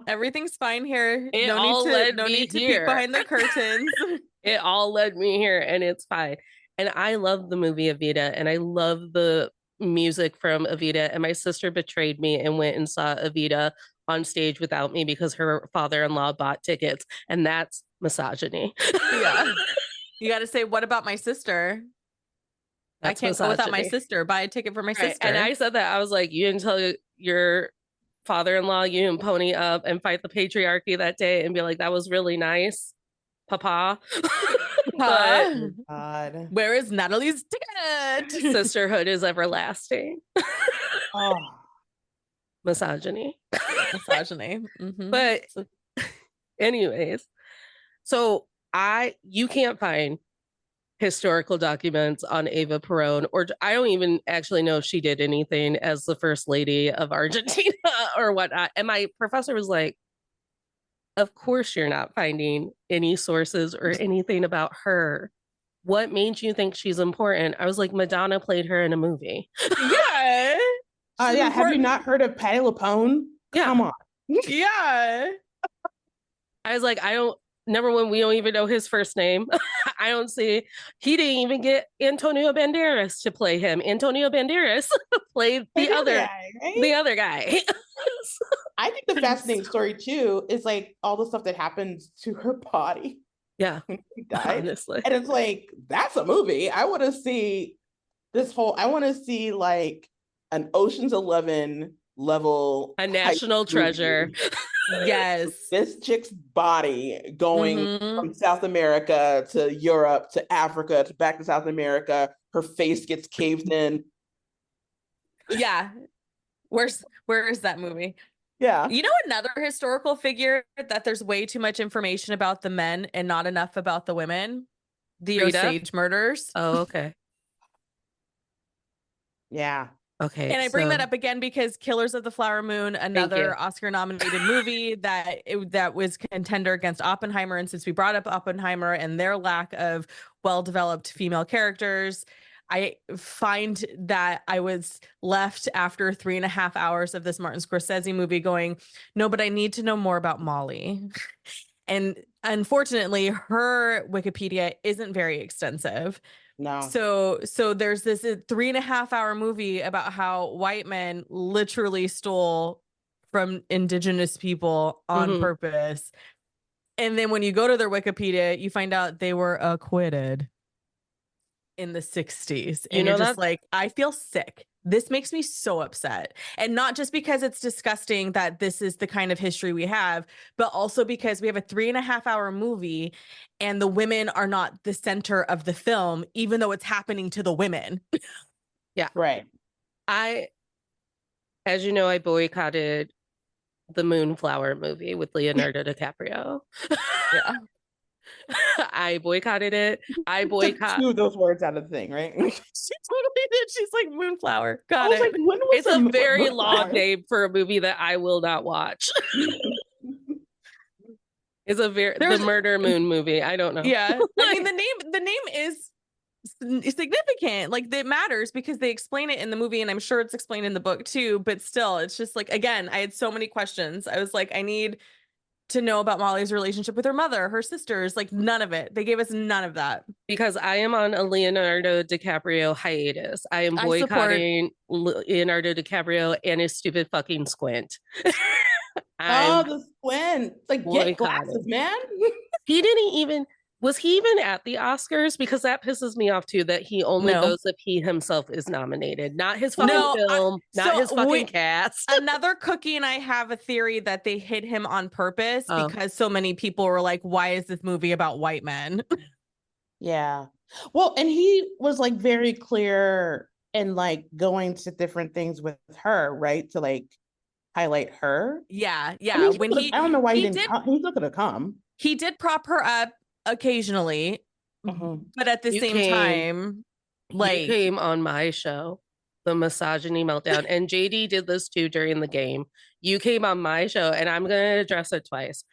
Everything's fine here.
It no need to
peek behind the curtains.
It all led me here and it's fine. And I love the movie Evita and I love the music from Evita. And my sister betrayed me and went and saw Evita on stage without me because her father-in-law bought tickets, and that's misogyny.
Yeah. You got to say, what about my sister?
That's
I can't go without my
misogyny.
sister. Buy a ticket for my
Right.
sister.
And I said that, I was like, you didn't tell your father-in-law you didn't pony up and fight the patriarchy that day and be like, that was really nice, papa. But
God.
where is Natalie's ticket?
sisterhood is everlasting.
Oh.
Misogyny.
Misogyny.
But anyways, so you can't find historical documents on Eva Perón, or I don't even actually know if she did anything as the first lady of Argentina or whatnot. And my professor was like, of course you're not finding any sources or anything about her. What made you think she's important? I was like, Madonna played her in a movie.
Yeah.
Yeah. Have you not heard of Patti LuPone?
Yeah.
Come on.
Yeah.
I was like, number one, we don't even know his first name. I don't see, he didn't even get Antonio Banderas to play him. Antonio Banderas played the other guy.
I think the fascinating story too is like all the stuff that happens to her body.
Yeah,
when she died.
Honestly.
And it's like, that's a movie. I want to see like an Ocean's 11 level,
a national treasure.
Yes.
This chick's body going from South America to Europe to Africa to back to South America. Her face gets caved in.
Yeah. Where is that movie?
Yeah.
You know, another historical figure that there's way too much information about the men and not enough about the women? The Osage murders.
Oh, okay.
Yeah.
Okay.
And I bring that up again because Killers of the Flower Moon, another Oscar-nominated movie that was contender against Oppenheimer. And since we brought up Oppenheimer and their lack of well-developed female characters, I find that I was left after 3.5 hours of this Martin Scorsese movie going, no, but I need to know more about Molly. And unfortunately, her Wikipedia isn't very extensive.
No.
So there's this 3.5 hour movie about how white men literally stole from indigenous people on purpose. And then when you go to their Wikipedia, you find out they were acquitted in the 60s. And you're just like, I feel sick. This makes me so upset. And not just because it's disgusting that this is the kind of history we have, but also because we have a 3.5 hour movie and the women are not the center of the film, even though it's happening to the women.
Yeah. Right.
As you know, I boycotted the Moonflower movie with Leonardo DiCaprio.
Yeah.
I boycotted it. I boycott
two of those words out of the thing, right?
She totally did. She's like Moonflower. Got it.
Like,
it's a very long name for a movie that I will not watch. It's the Murder Moon movie. I don't know.
Yeah. I mean, the name is significant. Like, it matters because they explain it in the movie, and I'm sure it's explained in the book too, but still, it's just like, again, I had so many questions. I was like, I need to know about Molly's relationship with her mother, her sisters, like none of it. They gave us none of that.
Because I am on a Leonardo DiCaprio hiatus. I am boycotting Leonardo DiCaprio and his stupid fucking squint.
The squint. Like, get glasses, man. Was he even at the Oscars? Because that pisses me off too, that he only goes if he himself is nominated, not his fucking film, not his fucking cast.
Another cookie and I have a theory that they hid him on purpose because so many people were like, why is this movie about white men?
Yeah. Well, and he was like very clear and like going to different things with her, right? To like highlight her.
Yeah. Yeah.
I mean, I don't know why he didn't come. He's not gonna come.
He did prop her up occasionally, but at the same time, like,
you came on my show, The Misogyny Meltdown, and JD did this too during the game. You came on my show, and I'm gonna address it twice.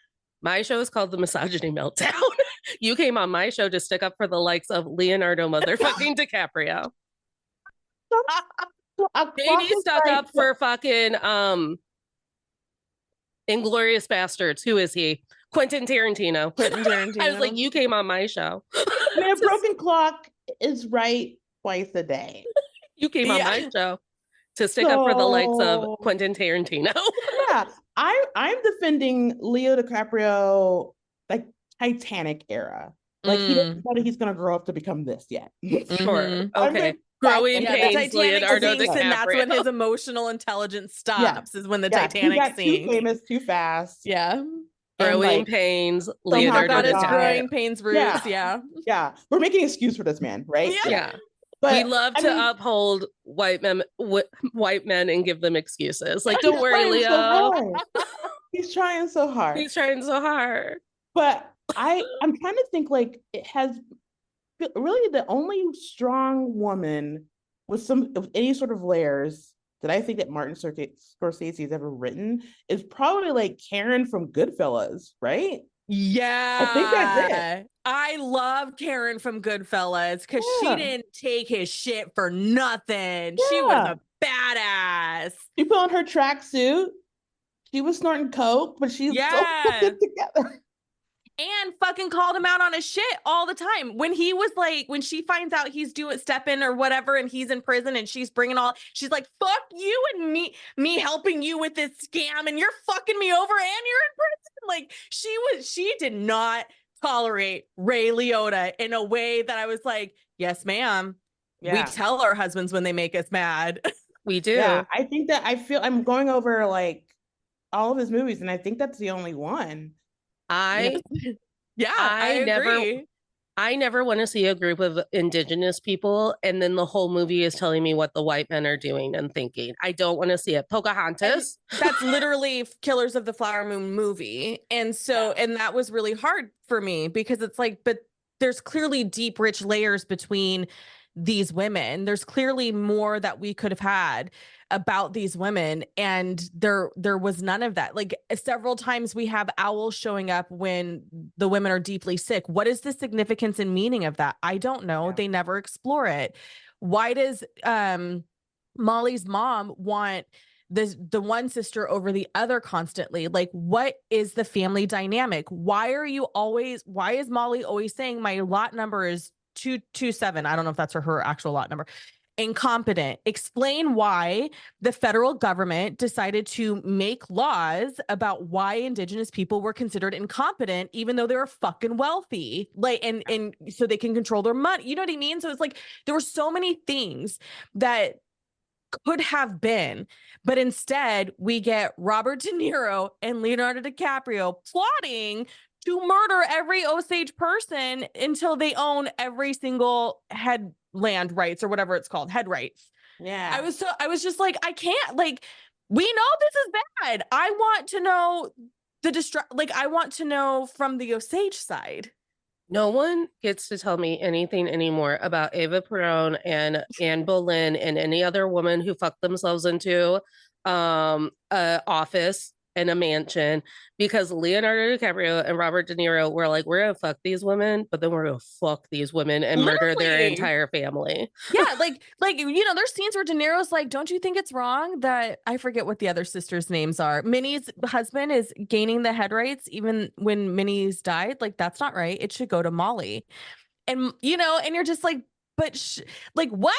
My show is called The Misogyny Meltdown. You came on my show to stick up for the likes of Leonardo motherfucking DiCaprio. JD stuck up for fucking Inglourious Bastards. Who is he? Quentin Tarantino. I was like, you came on my show.
I mean, a broken clock is right twice a day.
You came on my show to stick up for the likes of Quentin Tarantino.
Yeah, I'm defending Leo DiCaprio, like Titanic era. Like he doesn't know that he's gonna grow up to become this yet.
Sure.
I'm
Okay.
like,
Growing
Yeah, the
pains,
Titanic
Leonardo
sinks, and that's when
DiCaprio.
his emotional intelligence
Yeah.
stops. Is when the
Yes, he
Titanic
got too
sinks.
famous too fast.
Yeah.
And
Growing
like
pains,
somehow
Leonardo
Got his
forgot.
DiCaprio.
growing pains roots. Yeah.
Yeah. We're making an excuse for this man, right?
Yeah.
Yeah.
But
We love
I
to
mean,
uphold white men and give them excuses. Like, don't worry,
trying so
Leo.
hard. He's trying so hard.
He's trying so hard.
But I'm trying to think, like, it has really the only strong woman with some of any sort of layers that I think that Martin Scorsese has ever written is probably like Karen from Goodfellas, right?
Yeah.
I think that's it.
I love Karen from Goodfellas because she
Yeah.
didn't take his shit for nothing. She was
Yeah.
a badass.
She put on her tracksuit. She was snorting coke, but she still put
Yeah.
it together.
And fucking called him out on his shit all the time. When he was like, when she finds out he's doing stepping or whatever, and he's in prison, and she's she's like, fuck you and me helping you with this scam, and you're fucking me over, and you're in prison. Like she did not tolerate Ray Liotta in a way that I was like, yes, ma'am.
Yeah.
We tell our husbands when they make us mad.
We do.
Yeah, I think that I'm going over like all of his movies, and I think that's the only one.
Yeah, I agree.
I never want to see a group of indigenous people and then the whole movie is telling me what the white men are doing and thinking. I don't want to see it. Pocahontas.
And that's literally Killers of the Flower Moon movie. And that was really hard for me because it's like, but there's clearly deep, rich layers between these women. There's clearly more that we could have had about these women, and there was none of that. Like several times we have owls showing up when the women are deeply sick. What is the significance and meaning of that? I don't know. They never explore it. Why does Molly's mom want the one sister over the other constantly? Like, what is the family dynamic? Why is Molly always saying my lot number is 227? I don't know if that's her actual lot number. Incompetent. Explain why the federal government decided to make laws about why indigenous people were considered incompetent, even though they were fucking wealthy, like, and so they can control their money. You know what I mean? So it's like, there were so many things that could have been, but instead we get Robert De Niro and Leonardo DiCaprio plotting to murder every Osage person until they own every single headland rights or whatever it's called, head rights.
Yeah.
I was just like, I can't, like, we know this is bad. I want to know I want to know from the Osage side.
No one gets to tell me anything anymore about Eva Peron and Anne Boleyn and any other woman who fucked themselves into a office and a mansion, because Leonardo DiCaprio and Robert De Niro were like, we're gonna fuck these women, but then we're gonna fuck these women and murder their entire family.
Yeah, like there's scenes where De Niro's like, don't you think it's wrong that, I forget what the other sisters' names are, Minnie's husband is gaining the head rights even when Minnie's died? Like, that's not right. It should go to Molly. And and you're just like, but like, what?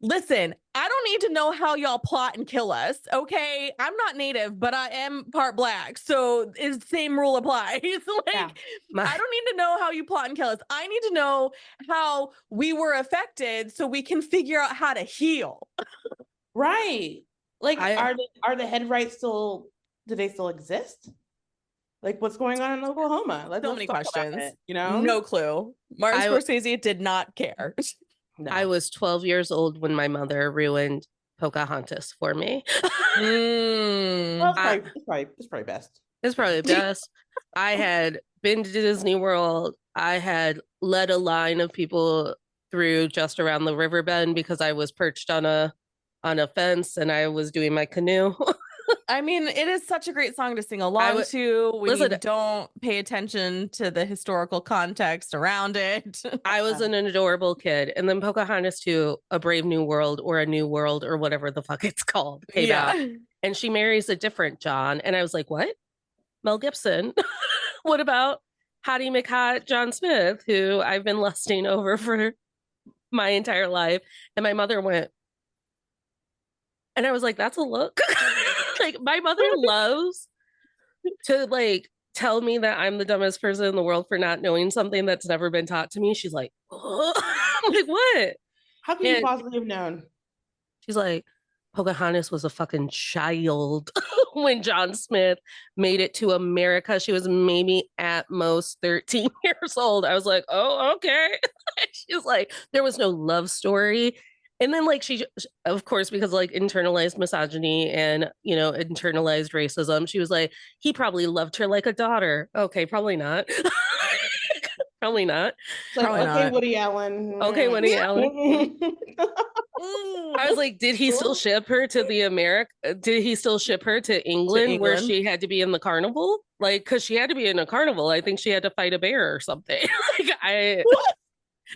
Listen, I don't need to know how y'all plot and kill us, okay? I'm not Native, but I am part Black, so the same rule applies. I don't need to know how you plot and kill us. I need to know how we were affected so we can figure out how to heal.
Right. Like, are the head rights still? Do they still exist? Like, what's going on in Oklahoma?
So many questions.
It, no
clue. Martin Scorsese did not care.
No.
I was 12 years old when my mother ruined Pocahontas for me.
Well, it's probably best.
It's probably best. I had been to Disney World. I had led a line of people through just around the river bend because I was perched on a fence and I was doing my canoe.
I mean, it is such a great song to sing along to when you don't pay attention to the historical context around it.
I was an adorable kid. And then Pocahontas 2, A Brave New World or A New World or whatever the fuck it's called, came out. And she marries a different John. And I was like, what? Mel Gibson? What about Hottie McHot John Smith, who I've been lusting over for my entire life? And my mother went, and I was like, that's a look. Like my mother loves to like tell me that I'm the dumbest person in the world for not knowing something that's never been taught to me. She's like, I'm like, what?
How could you
And
possibly have known?
she's like, Pocahontas was a fucking child when John Smith made it to America. She was maybe at most 13 years old. I was like, oh, okay. She's like, there was no love story. And then, like, she, of course, because like internalized misogyny and, you know, internalized racism, she was like, he probably loved her like a daughter. Okay, probably not. Probably not.
It's like,
Probably
okay,
not.
Woody Allen.
Okay, Woody Allen. I was like, did he still ship her to the America? Did he still ship her to England, where
England.
she had to be in the carnival? Like, because she had to be in a carnival. I think she had to fight a bear or something.
What?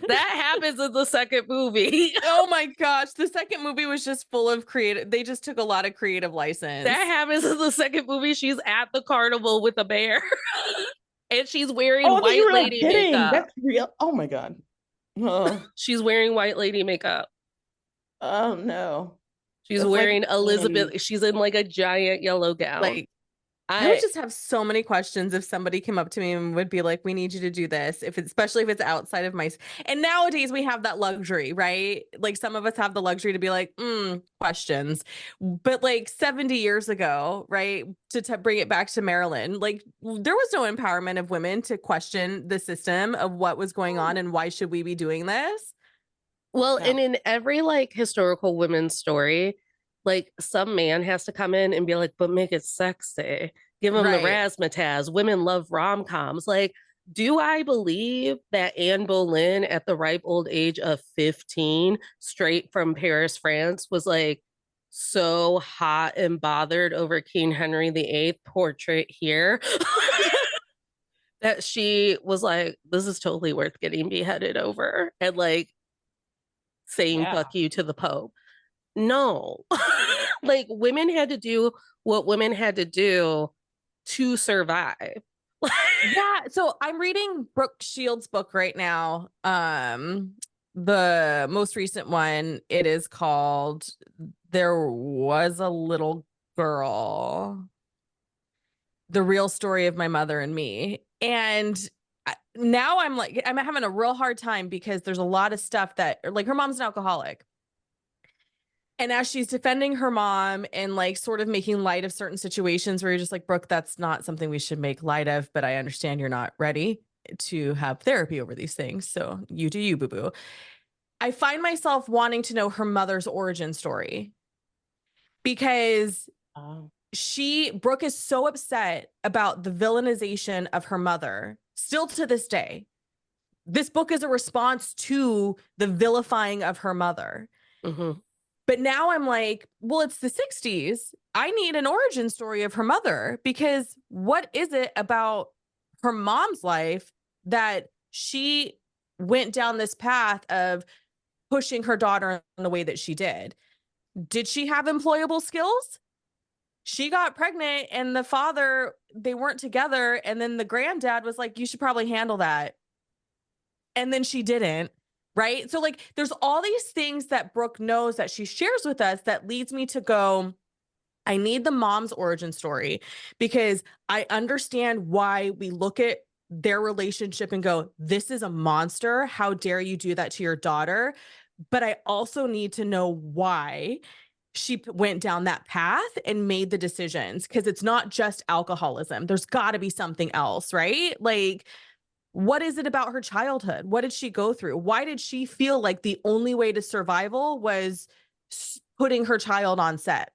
That happens in the second movie.
Oh my gosh. The second movie was just full of creative. They just took a lot of creative license.
That happens in the second movie. She's at the carnival with a bear. And she's wearing
Oh, I thought you
white
were like
lady
kidding.
makeup.
That's real. Oh my God. Oh,
She's wearing white lady makeup.
oh no.
She's
That's like,
wearing Elizabeth. She's in like a giant yellow gown.
Like, I would just have so many questions if somebody came up to me and would be like, we need you to do this. If it's, especially if it's outside of my, and nowadays we have that luxury, right? Like some of us have the luxury to be like, questions. But like 70 years ago, right? To bring it back to Maryland, like there was no empowerment of women to question the system of what was going on and why should we be doing this?
Well,
No.
and in every like historical women's story, like some man has to come in and be like, but make it sexy. Give them the
Right.
razzmatazz. Women love rom-coms. Like, do I believe that Anne Boleyn at the ripe old age of 15, straight from Paris, France, was like so hot and bothered over King Henry VIII portrait here? That she was like, this is totally worth getting beheaded over. And like saying
Yeah.
fuck you to the Pope. No. Like women had to do what women had to do to survive.
Yeah, so I'm reading Brooke Shields' book right now. The most recent one, it is called There Was a Little Girl. The Real Story of My Mother and Me. And now I'm like, I'm having a real hard time because there's a lot of stuff that, like, her mom's an alcoholic. And as she's defending her mom and like sort of making light of certain situations where you're just like, Brooke, that's not something we should make light of, but I understand you're not ready to have therapy over these things. So you do you, boo boo. I find myself wanting to know her mother's origin story because
Oh.
Brooke is so upset about the villainization of her mother still to this day. This book is a response to the vilifying of her mother.
Mhm.
But now I'm like, well, it's the 60s. I need an origin story of her mother because what is it about her mom's life that she went down this path of pushing her daughter in the way that she did? Did she have employable skills? She got pregnant and the father, they weren't together. And then the granddad was like, you should probably handle that. And then she didn't. Right. So like there's all these things that Brooke knows that she shares with us that leads me to go, I need the mom's origin story because I understand why we look at their relationship and go, this is a monster. How dare you do that to your daughter? But I also need to know why she went down that path and made the decisions because it's not just alcoholism. There's got to be something else, right? Like, what is it about her childhood? What did she go through? Why did she feel like the only way to survival was putting her child on set?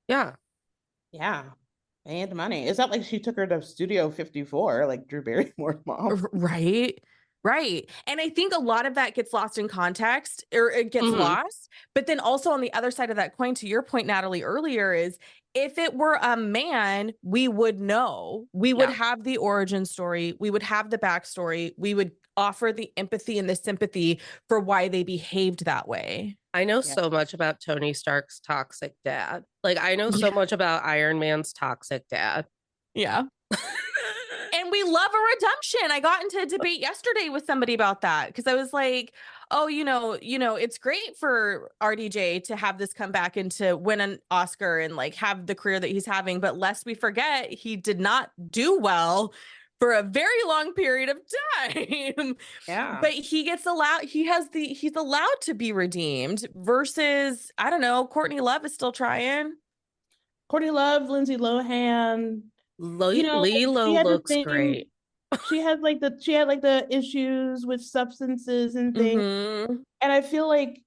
Yeah.
Yeah. And money. It's not like she took her to Studio 54, like Drew Barrymore's mom.
Right. Right. And I think a lot of that gets lost in context or it gets
Mhm.
lost. But then also on the other side of that coin, to your point, Natalie, earlier is if it were a man, we would know. We would
Yeah.
have the origin story. We would have the backstory. We would offer the empathy and the sympathy for why they behaved that way.
I know
Yeah.
so much about Tony Stark's toxic dad. Like I know so
Yeah.
much about Iron Man's toxic dad.
Yeah. And we love a redemption. I got into a debate yesterday with somebody about that because I was like, oh, it's great for RDJ to have this come back and to win an Oscar and like have the career that he's having. But lest we forget, he did not do well for a very long period of time.
Yeah.
But he's allowed to be redeemed versus, I don't know, Courtney Love is still trying.
Courtney Love, Lindsay Lohan.
Lilo looks great.
She had like the issues with substances and things.
Mm-hmm.
And I feel like,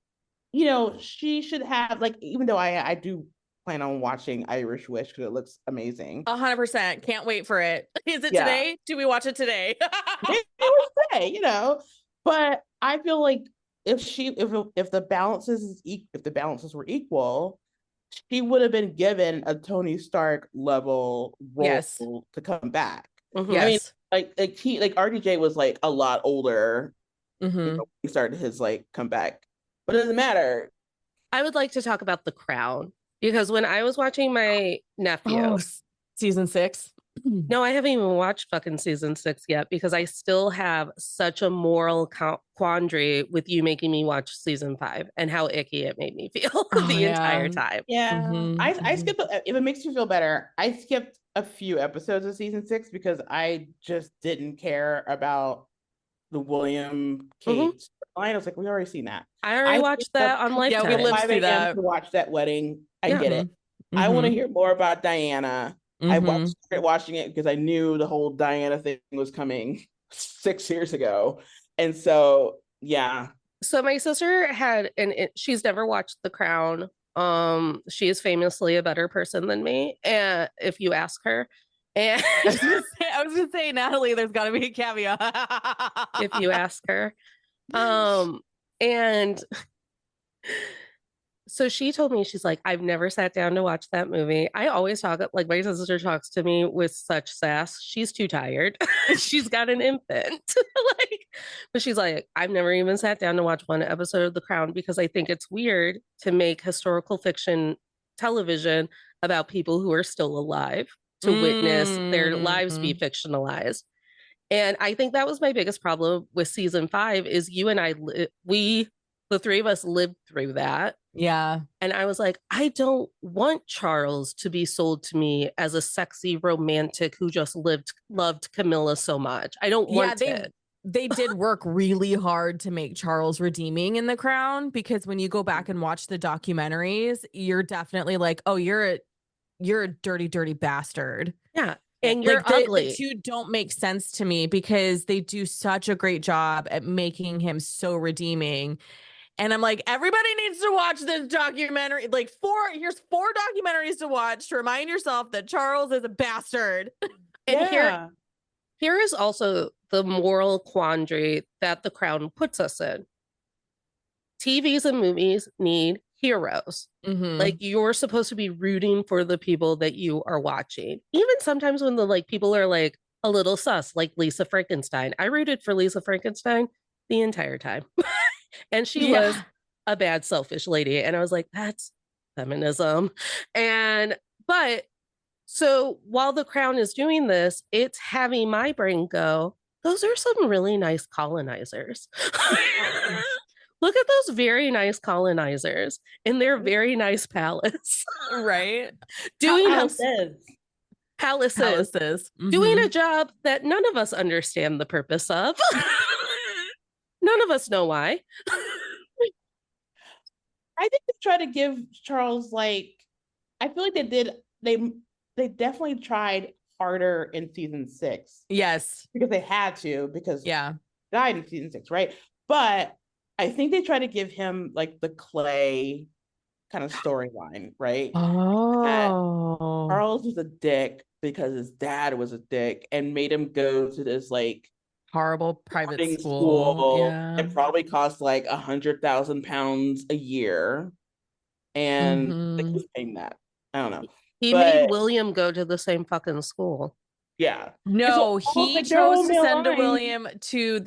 she should have, like, even though I do plan on watching Irish Wish because it looks amazing.
100%. Can't wait for it. Is it
Yeah.
today? Do we watch it today?
It was today, but I feel like if the balances were equal, she would have been given a Tony Stark level role
Yes.
to come back.
Mhm.
Yes.
I mean, like RDJ was like a lot older
Mhm.
when he started his like comeback, but it doesn't matter.
I would like to talk about The Crown because when I was watching my nephew,
Oh, season 6.
no, I haven't even watched fucking season 6 yet because I still have such a moral quandary with you making me watch season 5 and how icky it made me feel the entire time.
Yeah,
Mhm,
I skipped. If it makes you feel better, I skipped a few episodes of season 6 because I just didn't care about the William Kate line. I was like, we already seen that.
I already watched that on Lifetime.
Yeah, we lived
5
through
a.m.
that.
to watch that wedding. I
Yeah.
get it. I want to hear more about Diana. I started watching it because I knew the whole Diana thing was coming 6 years ago. And so, yeah.
So my sister had, she's never watched The Crown. She is famously a better person than me, and if you ask her. And
I was gonna say, Natalie, there's got to be a caveat.
if you ask her. And so she told me, she's like, I've never sat down to watch that movie. I always talk, like my sister talks to me with such sass. She's too tired. She's got an infant. But she's like, I've never even sat down to watch one episode of The Crown because I think it's weird to make historical fiction television about people who are still alive to witness their lives be fictionalized. And I think that was my biggest problem with season 5 is you and I, the three of us lived through that.
Yeah.
And I was like, I don't want Charles to be sold to me as a sexy romantic who just loved Camilla so much. I don't want it.
They did work really hard to make Charles redeeming in The Crown, because when you go back and watch the documentaries, you're definitely like, oh, you're a dirty, dirty bastard.
Yeah. And you're
like
ugly.
The two don't make sense to me because they do such a great job at making him so redeeming. And I'm like, everybody needs to watch this documentary. Like here's 4 documentaries to watch to remind yourself that Charles is a bastard.
And here is also the moral quandary that The Crown puts us in. TVs and movies need heroes. Like you're supposed to be rooting for the people that you are watching. Even sometimes when the people are like a little sus, like Lisa Frankenstein. I rooted for Lisa Frankenstein the entire time. And she was a bad, selfish lady. And I was like, that's feminism. But so while The Crown is doing this, it's having my brain go, those are some really nice colonizers. Look at those very nice colonizers in their very nice palace.
Right?
Doing
palaces.
Doing a job that none of us understand the purpose of. None of us know why.
I think they try to give Charles I feel like they definitely tried harder in season 6.
Yes.
Because they had to, because died in season 6, right? But I think they try to give him the Clay kind of storyline, right?
Oh.
Charles was a dick because his dad was a dick and made him go to this
horrible private school. Yeah.
It probably cost £100,000 a year, and they keep paying that. I don't know.
He made William go to the same fucking school.
Yeah.
No, he chose to send William to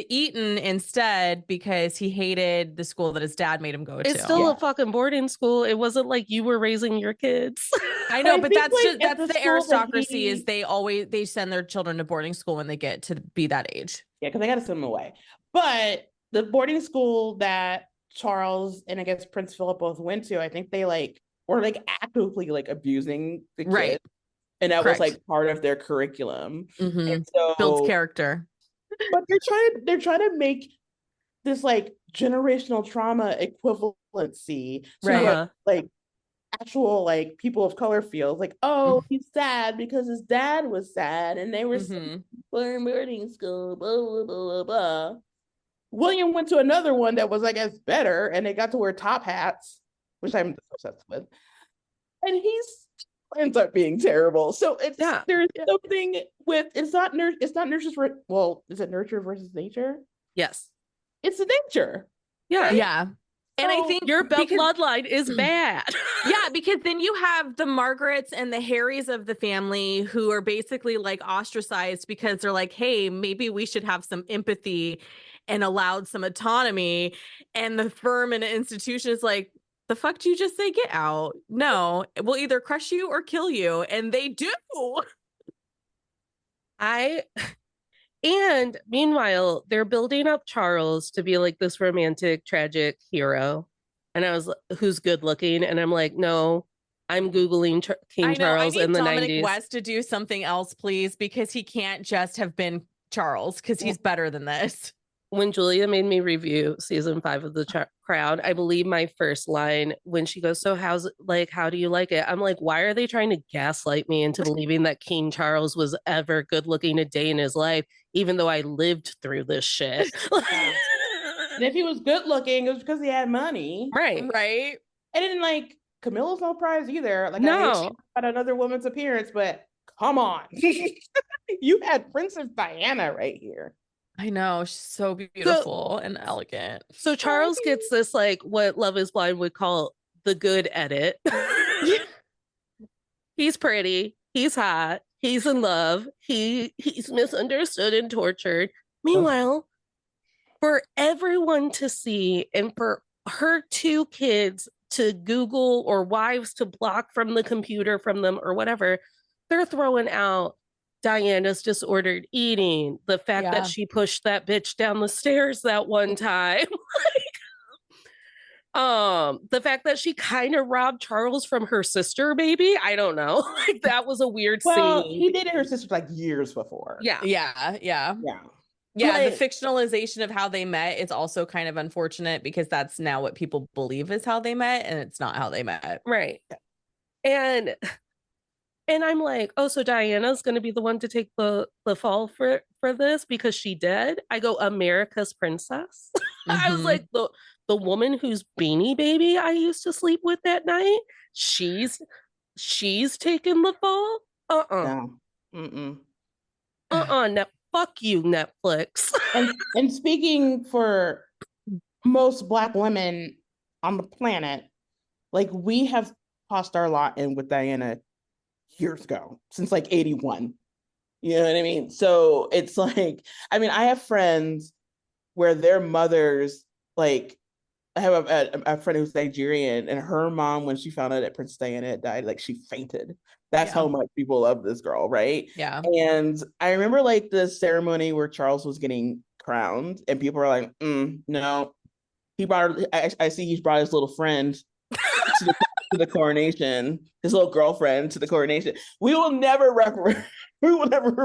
Eton instead because he hated the school that his dad made him go to.
It's still a fucking boarding school. It wasn't like you were raising your kids.
I know,
I
but
think,
that's
like,
just
at
that's the
school that
aristocracy is they send their children to boarding school when they get to be that age.
Yeah, because they got to send them away. But the boarding school that Charles and I guess Prince Philip both went to, I think they like were like actively like abusing the
Right.
kids, and that was
Correct.
like part of their curriculum.
Mhm.
And so
Builds character.
but they're trying to make this like generational trauma equivalency to
Right.
what like actual like people of color feels like, oh, he's sad because his dad was sad and they were
Mhm.
in boarding school, blah, blah, blah, blah, blah. William went to another one that was, I guess, better, and they got to wear top hats, which I'm obsessed with. And he's ends up being terrible. So it's there's something with it's not nurture is it nurture versus nature?
Yes.
It's the nature.
Yeah.
Yeah. And I think
your bloodline is bad.
Yeah, because then you have the Margarets and the Harrys of the family who are basically like ostracized because they're like, hey, maybe we should have some empathy and allowed some autonomy. And the firm and institution is like, the fuck do you just say? Get out. No, we'll either crush you or kill you. And they do.
And meanwhile, they're building up Charles to be like this romantic, tragic hero. And I was, who's good looking? And I'm like, no, I'm Googling King Charles in the
Dominic
90s.
West to do something else, please, because he can't just have been Charles, because he's better than this.
When Julia made me review season 5 of The Crown, I believe my first line when she goes, so how do you like it? I'm like, why are they trying to gaslight me into believing that King Charles was ever good looking a day in his life, even though I lived through this shit?
And if he was good looking, it was because he had money.
Right.
And then like Camilla's no prize either. Like,
no.
I hate about another woman's appearance, but come on. You had Princess Diana right here.
I know, she's so beautiful and elegant.
So Charles gets this, like, what Love is Blind would call the good edit. He's pretty, he's hot, he's in love, he's misunderstood and tortured. Meanwhile, for everyone to see and for her 2 kids to Google or wives to block from the computer from them or whatever, they're throwing out Diana's disordered eating, the fact that she pushed that bitch down the stairs that one time. The fact that she kind of robbed Charles from her sister, maybe. I don't know. Like, that was a weird scene.
He dated her sister like years before.
Yeah,
like,
the fictionalization of how they met is also kind of unfortunate because that's now what people believe is how they met, and it's not how they met.
Right. And I'm like, oh, so Diana's going to be the one to take the fall for this because she did. I go, America's princess. I was like, the woman whose Beanie Baby I used to sleep with that night, she's taken the fall. Fuck you, Netflix.
and speaking for most Black women on the planet, like, we have tossed our lot in with Diana years ago, since like 81. You know what I mean? So it's like, I mean, I have friends where their mothers, like, I have a friend who's Nigerian, and her mom, when she found out that Princess Diana had died, like, she fainted. That's how much people love this girl, right?
Yeah.
And I remember like the ceremony where Charles was getting crowned, and people were like, no. He brought I see he brought his little friend to the coronation, his little girlfriend to the coronation. We will never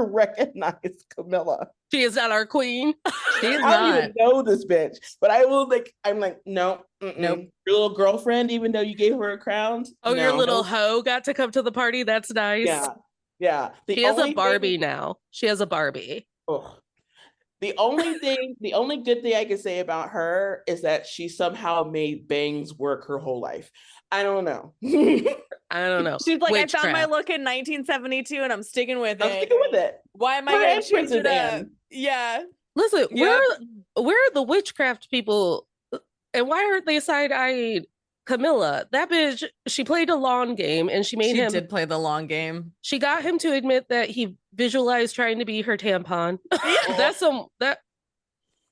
recognize Camilla.
She is not our queen.
She's
I
not.
don't even know this bitch, but I'm like, no,
nope.
Your little girlfriend, even though you gave her a crown.
Oh, your little hoe got to come to the party. That's nice.
Yeah.
She has a Barbie now. She has a Barbie.
Oh. The only good thing I can say about her is that she somehow made bangs work her whole life. I don't know.
I don't know.
She's like, I found my look in 1972 and I'm sticking with
it.
Why am I going to change it up? Yeah.
Listen, where are the witchcraft people, and why aren't they side-eyed Camilla? That bitch, she played a long game, and she did
play the long game.
She got him to admit that he visualized trying to be her tampon. That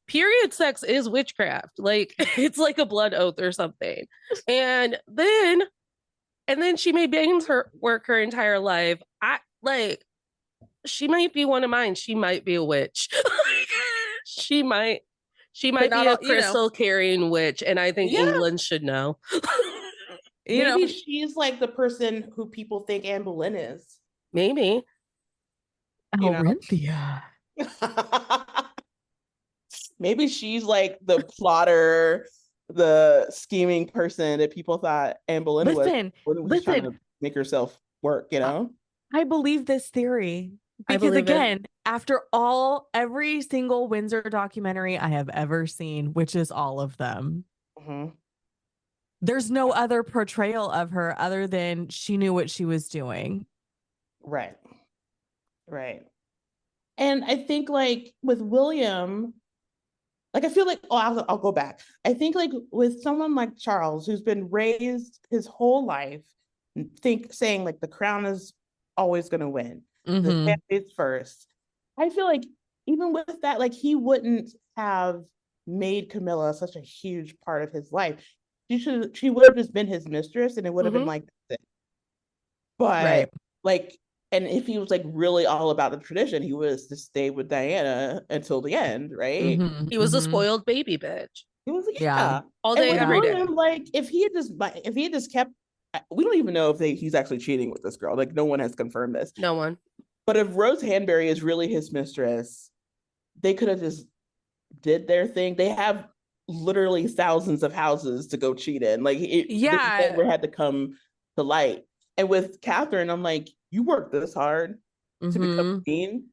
period sex is witchcraft. Like, it's like a blood oath or something. And then And then she may bangs her work her entire life. She might be one of mine. She might be a witch. she might
But
be
not
a
all, you know,
crystal carrying witch, and I think
Yeah.
England should know.
you know,
Maybe she's like the person who people think Anne Boleyn is.
Maybe.
You know?
Orinthia.
Maybe she's like the plotter, the scheming person that people thought Anne Boleyn was.
Listen,
Boleyn was just trying to
listen.
make herself work, you know?
I believe this theory
I
because
believe it.
again, after every single Windsor documentary I have ever seen, which is all of them,
Mhm.
there's no other portrayal of her other than she knew what she was doing.
Right. Right. And I think like with William, like I feel like I'll go back. I think like with someone like Charles, who's been raised his whole life, saying like the crown is always going to win, the
Mhm.
family's first. I feel like even with that, like he wouldn't have made Camilla such a huge part of his life. She would have just been his mistress, and it would have been
Mhm.
like that. But
Right.
like, and if he was like really all about the tradition, he was to stay with Diana until the end, right?
Mhm,
He was a
mhm.
spoiled baby bitch.
He was like,
Yeah.
yeah.
All
And
day,
with
every day.
William, like if he had just kept, we don't even know if he's actually cheating with this girl. Like no one has confirmed this.
No one.
But if Rose Hanbury is really his mistress, they could have just did their thing. They have literally thousands of houses to go cheat in. Like this
Yeah.
never had to come to light. And with Catherine, I'm like, you worked this hard to become
Mhm.
queen.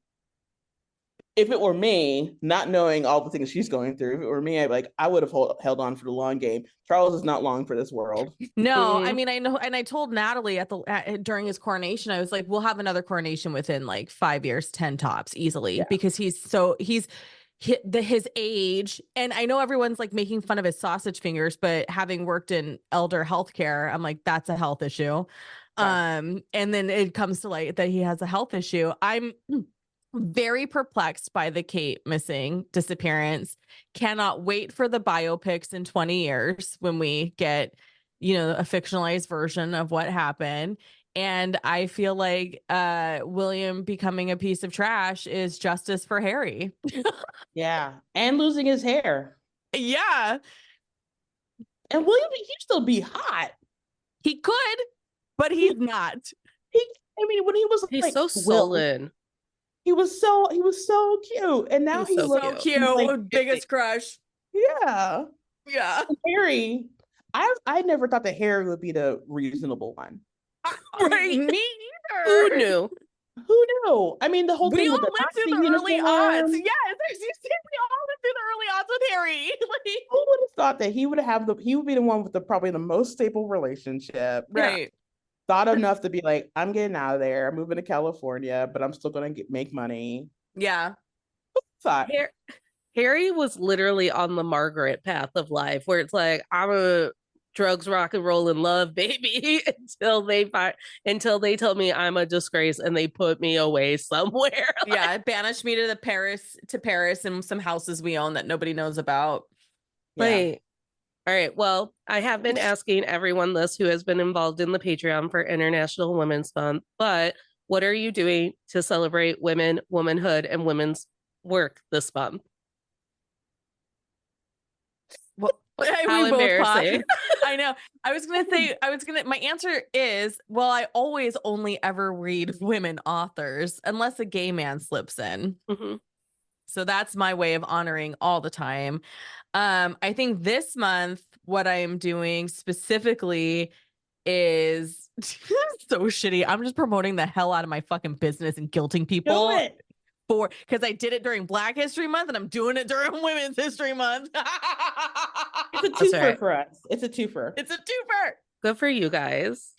If it were me, not knowing all the things she's going through, if it were me, I would have held on for the long game. Charles is not long for this world.
No, I
Mhm.
mean, I know, and I told Natalie during his coronation, I was like, we'll have another coronation within like 5 years, 10 tops, easily,
Yeah.
because he's his age, and I know everyone's like making fun of his sausage fingers, but having worked in elder healthcare, I'm like, that's a health issue.
Yeah.
And then it comes to light that he has a health issue. I'm very perplexed by the Kate disappearance. Cannot wait for the biopics in 20 years when we get, a fictionalized version of what happened. And I feel like William becoming a piece of trash is justice for Harry.
Yeah. And losing his hair.
Yeah,
And William, he'd still be hot.
he could, but he's not.
I mean, when he was
He's
like
so
Will,
sullen.
he was so cute. And now
He's
he
so
looks
cute.
Cute,
like
biggest crush.
yeah.
Yeah.
Harry, I never thought that Harry would be the reasonable one.
Right.
Me
Who
either.
knew?
Who knew? I mean, the whole
We
thing
all
with the
lived through
Nazi
the early
uniform.
odds. Yes, you see, we all lived through the early odds with Harry.
Who would have thought that he would be the one with probably the most stable relationship,
Right.
thought enough to be like, I'm getting out of there, I'm moving to California, but I'm still gonna make money.
Yeah.
Thought,
Harry was literally on the Margaret path of life, where it's like, I'm a drugs, rock and roll, and love, baby, until they told me I'm a disgrace and they put me away somewhere.
Yeah, banished me to Paris and some houses we own that nobody knows about.
Like, all right. Well, I have been asking everyone this who has been involved in the Patreon for International Women's Month, but what are you doing to celebrate women, womanhood, and women's work this month?
Well,
How
we both
embarrassing.
laughed. I know. My answer is, well, I always only ever read women authors unless a gay man slips in.
Mhm.
So that's my way of honoring all the time. I think this month, what I am doing specifically is so shitty. I'm just promoting the hell out of my fucking business and guilting people
do it.
because I did it during Black History Month and I'm doing it during Women's History Month.
It's a
That's
twofer
right.
for us. It's a twofer.
It's a twofer.
Good for you guys.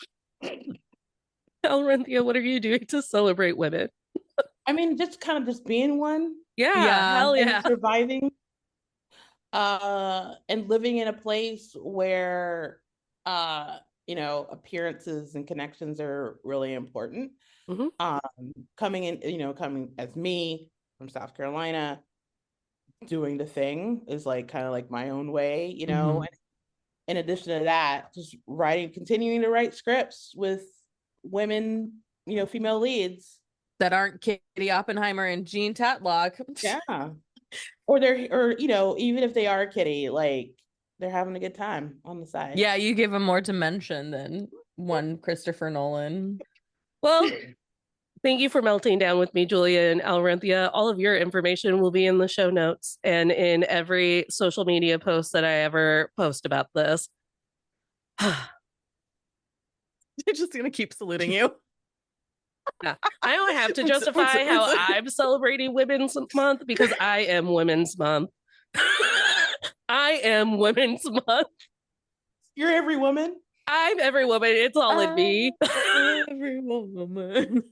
Elrenthia, what are you doing to celebrate women?
I mean, just kind of just being one.
Yeah.
Hell
And
yeah.
surviving. And living in a place where appearances and connections are really important.
Mhm.
Coming as me from South Carolina, doing the thing is like kind of like my own way,
Mhm.
in addition to that, just continuing to write scripts with women, female leads
that aren't Katie Oppenheimer and Jean Tatlock.
Yeah. Or even if they are Kitty, like they're having a good time on the side.
Yeah, you give them more dimension than one Christopher Nolan.
Well, thank you for melting down with me, Julia and Alrenthia. All of your information will be in the show notes and in every social media post that I ever post about this.
I'm just gonna keep saluting you.
Yeah. I don't have to justify how I'm celebrating Women's Month because I am Women's Month. I am Women's Month.
You're every woman.
I'm every woman. It's all in me.
Every woman.